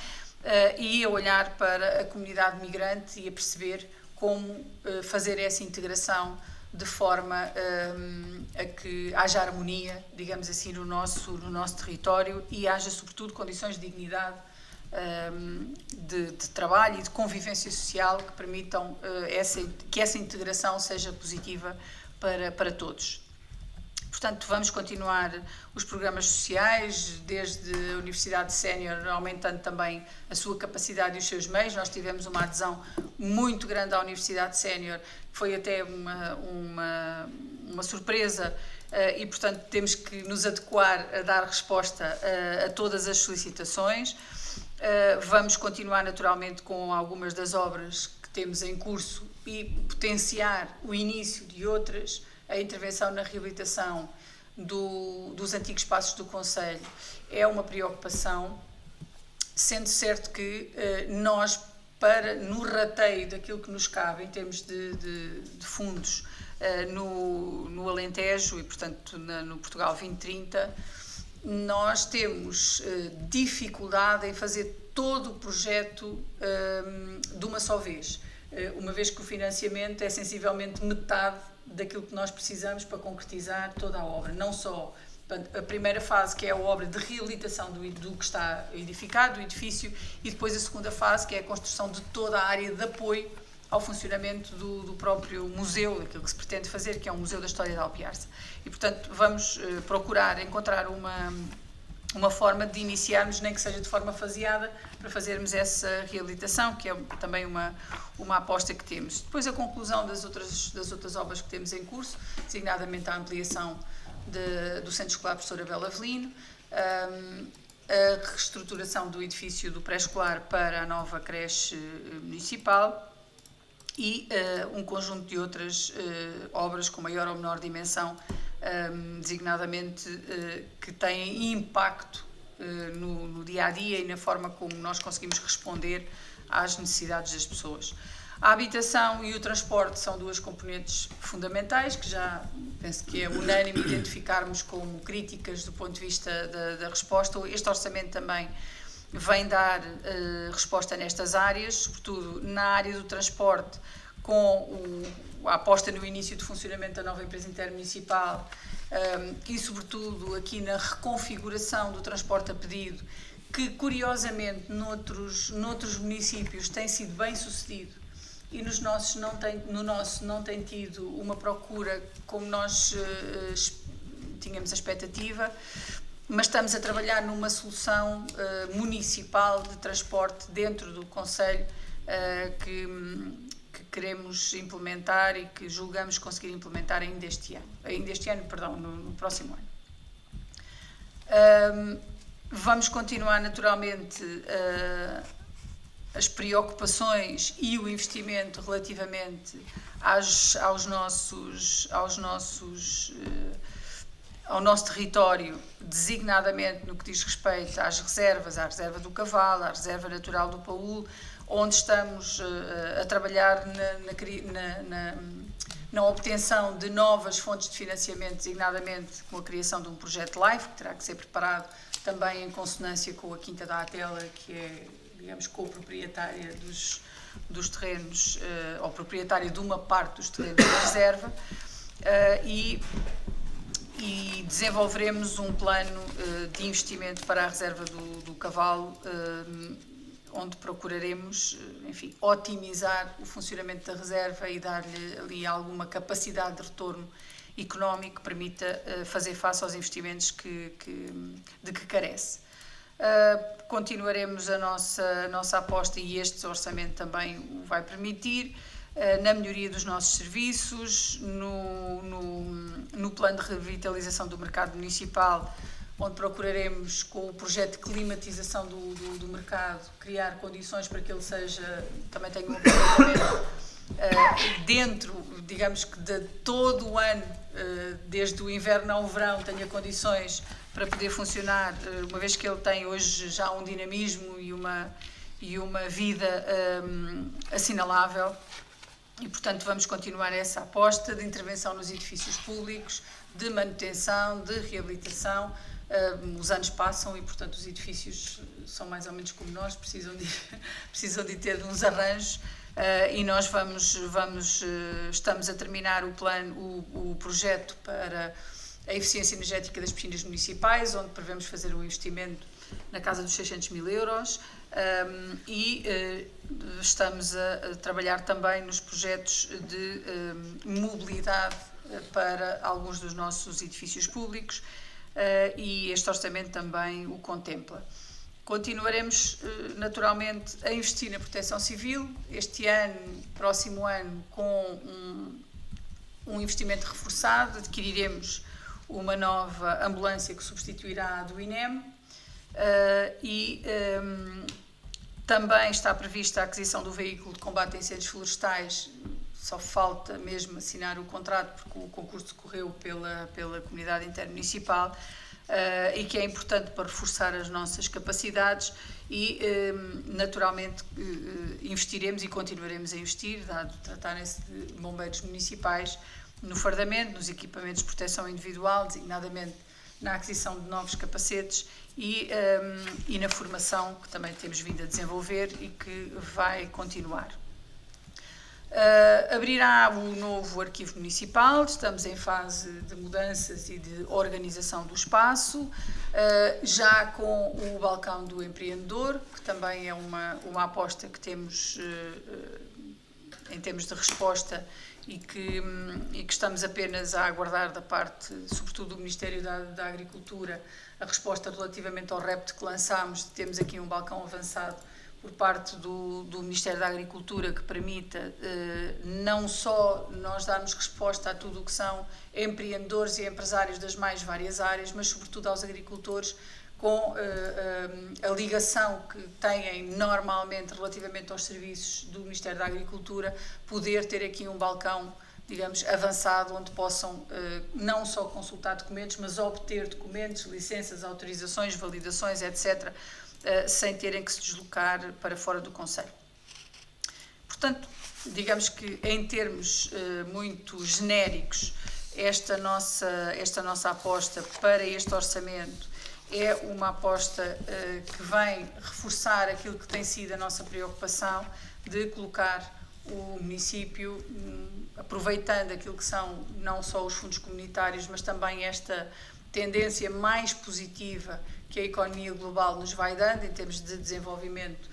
E a olhar para a comunidade migrante e a perceber como fazer essa integração de forma a que haja harmonia, digamos assim, no nosso território e haja, sobretudo, condições de dignidade de trabalho e de convivência social que permitam que essa integração seja positiva para todos. Portanto, vamos continuar os programas sociais, desde a Universidade Sénior, aumentando também a sua capacidade e os seus meios. Nós tivemos uma adesão muito grande à Universidade Sénior, foi até uma surpresa, e, portanto, temos que nos adequar a dar resposta a todas as solicitações. Vamos continuar, naturalmente, com algumas das obras que temos em curso e potenciar o início de outras. A intervenção na reabilitação dos antigos espaços do Concelho é uma preocupação, sendo certo que nós no rateio daquilo que nos cabe em termos de fundos no Alentejo e, portanto, no Portugal 2030, nós temos dificuldade em fazer todo o projeto de uma só vez, uma vez que o financiamento é sensivelmente metade daquilo que nós precisamos para concretizar toda a obra, não só a primeira fase, que é a obra de reabilitação do que está edificado, do edifício, e depois a segunda fase, que é a construção de toda a área de apoio ao funcionamento do próprio museu, daquilo que se pretende fazer, que é um Museu da História de Alpiarça. E, portanto, vamos procurar encontrar uma forma de iniciarmos, nem que seja de forma faseada, para fazermos essa reabilitação, que é também uma aposta que temos. Depois a conclusão das outras obras que temos em curso, designadamente a ampliação do Centro Escolar Professor Abel Avelino, a reestruturação do edifício do pré-escolar para a nova creche municipal e um conjunto de outras obras com maior ou menor dimensão, designadamente que têm impacto no dia-a-dia e na forma como nós conseguimos responder às necessidades das pessoas. A habitação e o transporte são duas componentes fundamentais, que já penso que é unânime identificarmos como críticas do ponto de vista da resposta. Este orçamento também vem dar resposta nestas áreas, sobretudo na área do transporte, com a aposta no início de funcionamento da nova empresa intermunicipal e, sobretudo, aqui na reconfiguração do transporte a pedido, que, curiosamente, noutros municípios tem sido bem sucedido e no nosso não tem tido uma procura como nós tínhamos a expectativa, mas estamos a trabalhar numa solução municipal de transporte dentro do concelho que queremos implementar e que julgamos conseguir implementar ainda este ano, no próximo ano. Vamos continuar naturalmente as preocupações e o investimento relativamente ao nosso território, designadamente no que diz respeito às reservas, à reserva do Cavalo, à reserva natural do Paúl, onde estamos a trabalhar na obtenção de novas fontes de financiamento, designadamente com a criação de um projeto LIFE, que terá que ser preparado também em consonância com a Quinta da Atela, que é, digamos, co-proprietária dos terrenos, ou proprietária de uma parte dos terrenos da reserva, e desenvolveremos um plano de investimento para a reserva do Cavalo, onde procuraremos, enfim, otimizar o funcionamento da reserva e dar-lhe ali alguma capacidade de retorno económico que permita fazer face aos investimentos de que carece. Continuaremos a nossa aposta, e este orçamento também o vai permitir, na melhoria dos nossos serviços, no plano de revitalização do mercado municipal, onde procuraremos, com o projeto de climatização do mercado, criar condições para que ele também tenha um aproveitamento dentro, digamos que de todo o ano, desde o inverno ao verão, tenha condições para poder funcionar, uma vez que ele tem hoje já um dinamismo e uma vida assinalável. E, portanto, vamos continuar essa aposta de intervenção nos edifícios públicos, de manutenção, de reabilitação. Os anos passam e, portanto, os edifícios são mais ou menos como nós, precisam de ter uns arranjos, e nós estamos a terminar o projeto para a eficiência energética das piscinas municipais, onde prevemos fazer um investimento na casa dos 600 mil euros, e estamos a trabalhar também nos projetos de mobilidade para alguns dos nossos edifícios públicos, e este orçamento também o contempla. Continuaremos naturalmente a investir na proteção civil, este ano, próximo ano, com um investimento reforçado. Adquiriremos uma nova ambulância que substituirá a do INEM, e também está prevista a aquisição do veículo de combate a incêndios florestais. Só falta mesmo assinar o contrato, porque o concurso decorreu pela comunidade intermunicipal, e que é importante para reforçar as nossas capacidades e, naturalmente, investiremos e continuaremos a investir, dado tratarem-se de bombeiros municipais, no fardamento, nos equipamentos de proteção individual, designadamente na aquisição de novos capacetes e na formação que também temos vindo a desenvolver e que vai continuar. Abrirá o novo arquivo municipal, estamos em fase de mudanças e de organização do espaço, já com o balcão do empreendedor, que também é uma aposta que temos em termos de resposta e que estamos apenas a aguardar da parte, sobretudo do Ministério da Agricultura, a resposta relativamente ao repto que lançámos. Temos aqui um balcão avançado por parte do Ministério da Agricultura que permita não só nós darmos resposta a tudo o que são empreendedores e empresários das mais várias áreas, mas sobretudo aos agricultores com a ligação que têm normalmente relativamente aos serviços do Ministério da Agricultura, poder ter aqui um balcão, digamos, avançado, onde possam não só consultar documentos, mas obter documentos, licenças, autorizações, validações, etc., sem terem que se deslocar para fora do concelho. Portanto, digamos que em termos muito genéricos, esta nossa aposta para este orçamento é uma aposta que vem reforçar aquilo que tem sido a nossa preocupação de colocar o município, aproveitando aquilo que são não só os fundos comunitários, mas também esta tendência mais positiva que a economia global nos vai dando em termos de desenvolvimento,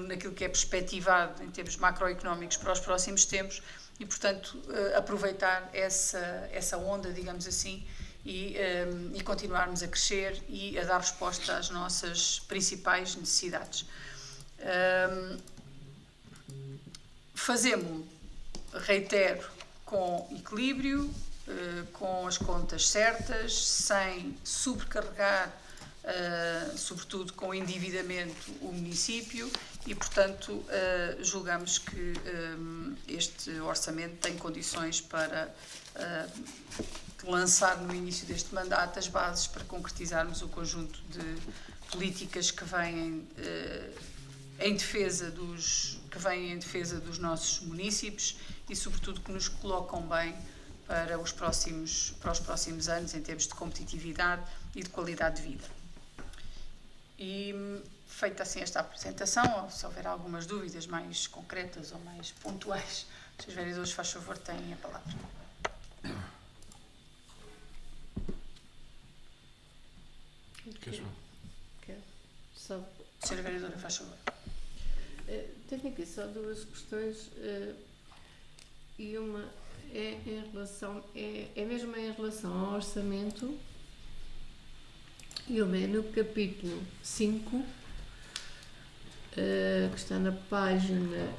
naquilo que é perspectivado em termos macroeconómicos para os próximos tempos e, portanto, aproveitar essa onda, digamos assim, e continuarmos a crescer e a dar resposta às nossas principais necessidades. Fazemos-lo, reitero, com equilíbrio, com as contas certas, sem sobrecarregar, sobretudo com endividamento, o município e, portanto, julgamos que este orçamento tem condições para lançar no início deste mandato as bases para concretizarmos o conjunto de políticas que vêm em defesa dos nossos munícipes e, sobretudo, que nos colocam bem para os próximos anos em termos de competitividade e de qualidade de vida. E, feita assim esta apresentação, ou se houver algumas dúvidas mais concretas ou mais pontuais, os seus vereadores, faz favor, têm a palavra. Senhora vereadora, faz favor. Tenho aqui só duas questões e uma é mesmo em relação ao orçamento e uma é no capítulo 5, que está na página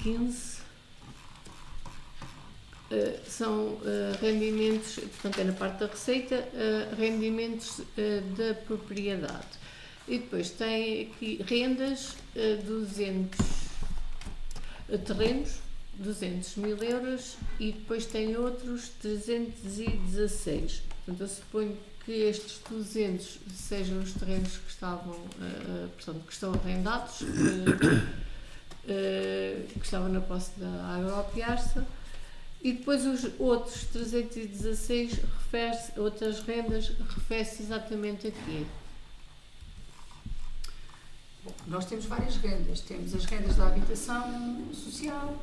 15, são rendimentos, portanto é na parte da receita, rendimentos da propriedade. E depois tem aqui rendas, terrenos, 200 mil euros e depois tem outros 316. Portanto, eu suponho que estes 200 sejam os terrenos que portanto, que estão arrendados, que estavam na posse da Agropiarça. E depois os outros 316 outras rendas, refere-se exatamente aqui. Nós temos várias rendas. Temos as rendas da habitação social,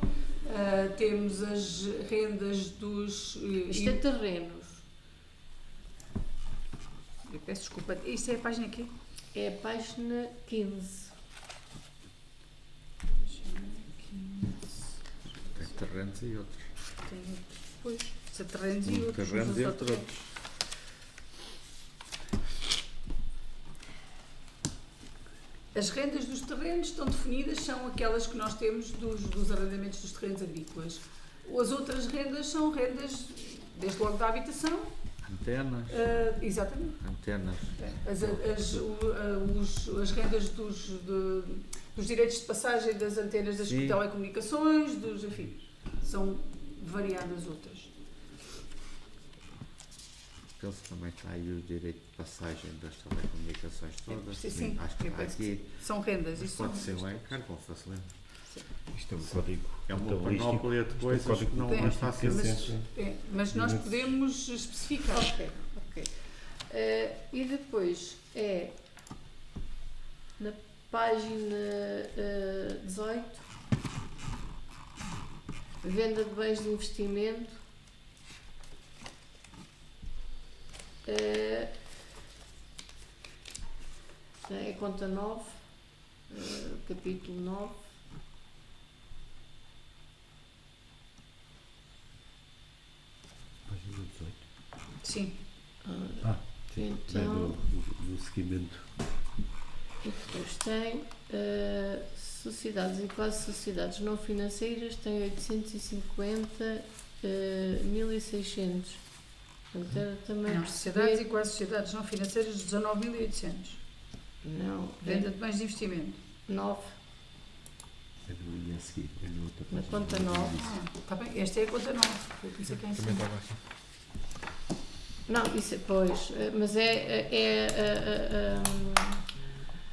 temos as rendas dos... Isto é terrenos. Eu peço desculpa. Isto é a página aqui? É a página 15. Tem terrenos e outros. Tem outros. Pois, se terrenos e outros. Terrenos e outros. As rendas dos terrenos estão definidas, são aquelas que nós temos dos arrendamentos dos terrenos agrícolas. As outras rendas são rendas, desde logo da habitação. Antenas. Exatamente. Antenas. As rendas dos direitos de passagem das antenas das telecomunicações, enfim, são variadas outras. penso que também está aí o direito de passagem das telecomunicações todas. Sim, Acho que eu penso aqui são rendas. Isso pode são ser um encargo ou facilmente. Isto é um código. É uma cabalístico. panóplia de coisas que não é fácil de ser. mas nós podemos especificar. Ok. E depois é na página 18, venda de bens de investimento. É conta 9, capítulo 9. Página 18. Sim. Então, do seguimento. e depois tem sociedades e quase sociedades não financeiras, tem 850, 1600. Portanto, era também Não, sociedades e perceber- quase sociedades não financeiras, 19.800. Não, Venda de bens de investimento. 9, É no linha a seguir, é na outra na página. conta 9. Está bem, esta é a conta 9. Eu pensei que é em Também cima. estava aqui. Não, isso é, pois, mas É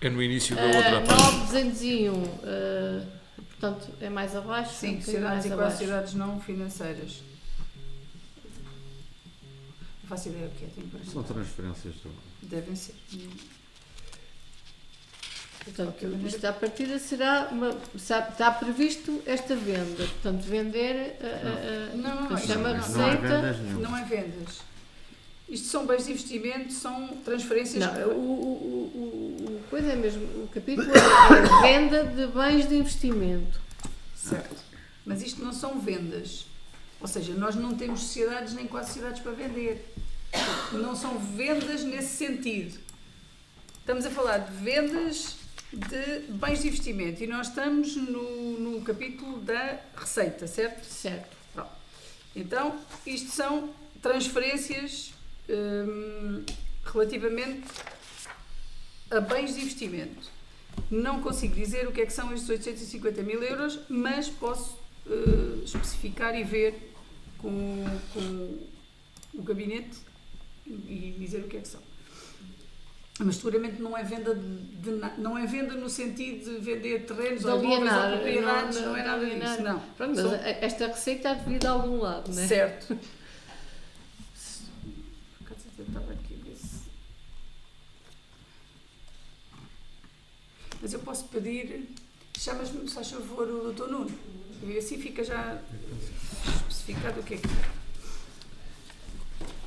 no início da outra página. 9201, portanto, é mais abaixo. Sim, um bocadinho sociedades mais e quase abaixo. sociedades não financeiras. Não faço ideia o que é, tenho para São transferências do. Devem ser. Portanto, isto à partida será está previsto esta venda, portanto, vender Não, chama não, Não há receita. vendas nenhuma. Não é vendas. Isto são bens de investimento, são transferências. Não, o coisa é mesmo, o capítulo é venda de bens de investimento. Certo. Mas isto não são vendas. Ou seja, nós não temos sociedades nem quase sociedades para vender. Não são vendas nesse sentido. Estamos a falar de vendas de bens de investimento e nós estamos no capítulo da receita, certo? Certo. Pronto. Então, isto são transferências relativamente a bens de investimento. Não consigo dizer o que é que são estes 850.000 euros, mas posso especificar e ver com o gabinete e dizer o que é que são. Mas seguramente não é venda não é venda no sentido de vender terrenos De ou imóveis ou alienar, propriedades, não é nada alienar. disso, não. Pronto, mas esta receita há de vir de algum lado, não é? Certo. Por acaso eu estava aqui a ver se... Mas eu posso pedir, chamas-me, se faz favor, o Dr. Nuno, e assim fica já especificado o que é que é.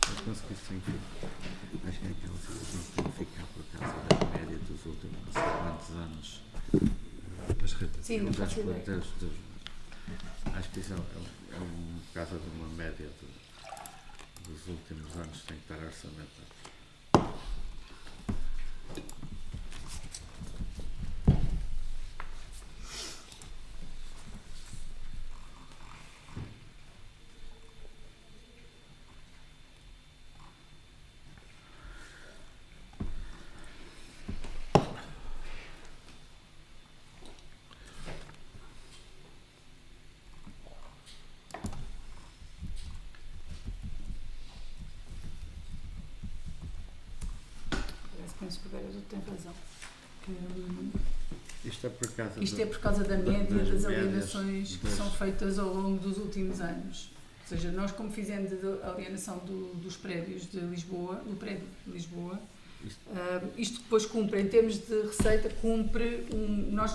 Eu penso que isso tem que. Acho que é aquela situação que tem que ficar por causa da média dos últimos não sei quantos anos. Das rentas. Sim, não faço ideia. Acho que isso é por causa de uma média dos últimos anos tem que estar orçamentado. Penso que o vereador tem razão. Isto é por causa Isto é por causa da média das das médias alienações que das- são feitas ao longo dos últimos anos. Ou seja, nós como fizemos a alienação dos prédios de Lisboa, do prédio de Lisboa, isto depois cumpre, em termos de receita, nós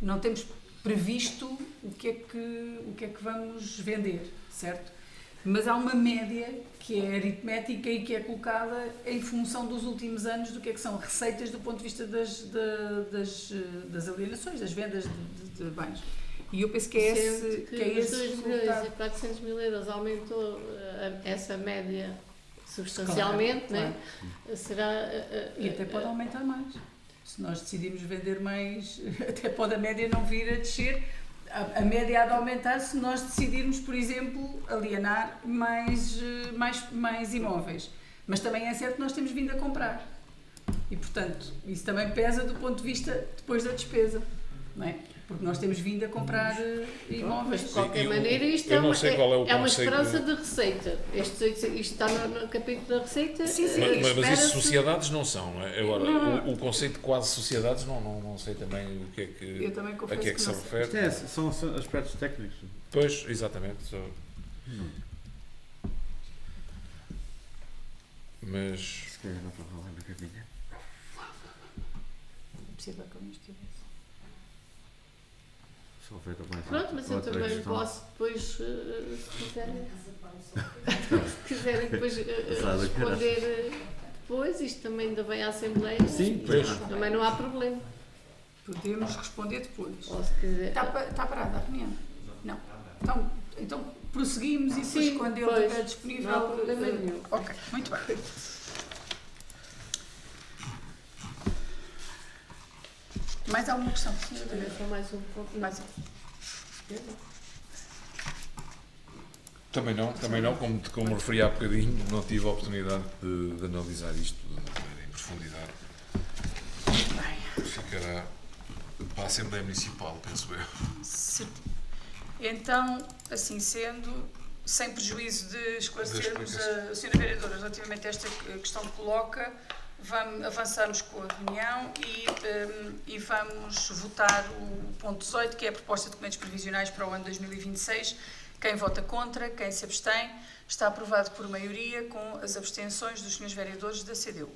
não temos previsto o que é que vamos vender, certo? Mas há uma média que é aritmética e que é colocada em função dos últimos anos do que é que são receitas do ponto de vista das alienações, das vendas de bens. E eu penso que é esse, Sendo que é os esse 2 milhões resultado. e 400 mil euros aumentou essa média substancialmente, Claro, né? Será... E até pode aumentar mais. Se nós decidirmos vender mais, até pode a média não vir a descer. A média há de aumentar se nós decidirmos, por exemplo, alienar mais imóveis. Mas também é certo que nós temos vindo a comprar. E, portanto, isso também pesa do ponto de vista depois da despesa. Não é? Porque nós temos vindo a comprar Mas imóveis. de qualquer eu- maneira isto eu é não uma, sei qual é o uma conceito. esperança de receita. Isto está no capítulo da receita. Sim, sim. Mas isso espera-se- sociedades não são, não é? Agora, Não. o conceito de quase sociedades não sei também o que é que, Eu também a confesso que é que que se não sei. refere. São aspectos técnicos. Pois, exatamente. Mas Se calhar não estava lá na caminha. Possível que eu não estivesse. Se houver mais Pronto, mas eu outra também questão. posso depois, se quiserem, se quiserem depois Sabe, responder depois, isto também ainda vem à Assembleia. Sim, Pois. Também não há problema. Podemos responder depois. Ou se quiser. Está parada a reunião? Não. Então prosseguimos e depois Sim, quando ele pois. estiver disponível. Não há problema nenhum. Ok, muito bem. Mais alguma questão, senhora? Também só mais um pouco. Mais também não, como referi há bocadinho, não tive a oportunidade de analisar isto em profundidade. bem. Ficará para a Assembleia Municipal, penso eu. Certo. Então, assim sendo, sem prejuízo de esclarecermos a senhora vereadora relativamente a esta questão que coloca, avançamos com a reunião e vamos votar o ponto 18, que é a proposta de documentos previsionais para o ano 2026. Quem vota contra, quem se abstém, está aprovado por maioria com as abstenções dos senhores vereadores da CDU.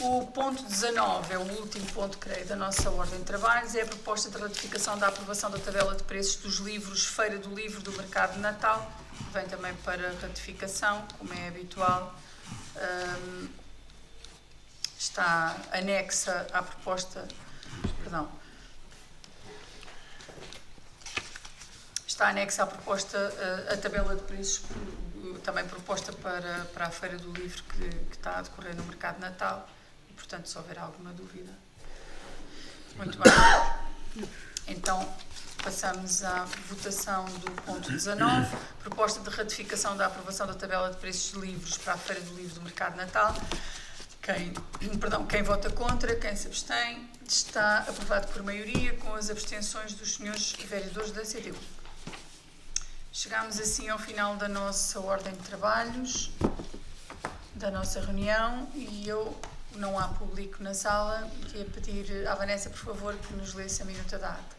O ponto 19 é o último ponto, creio, da nossa ordem de trabalhos, é a proposta de ratificação da aprovação da tabela de preços dos livros Feira do Livro do Mercado de Natal, que vem também para ratificação, como é habitual. Está anexa à proposta, está anexa à proposta a tabela de preços, também proposta para a Feira do Livro que está a decorrer no Mercado de Natal. Portanto, se houver alguma dúvida. Muito bem. Então, passamos à votação do ponto 19, proposta de ratificação da aprovação da tabela de preços de livros para a Feira do Livro do Mercado de Natal. Quem vota contra, quem se abstém, está aprovado por maioria com as abstenções dos senhores vereadores da CDU. Chegamos assim ao final da nossa ordem de trabalhos, da nossa reunião, e não há público na sala. Queria pedir à Vanessa, por favor, que nos lesse a minuta da ata.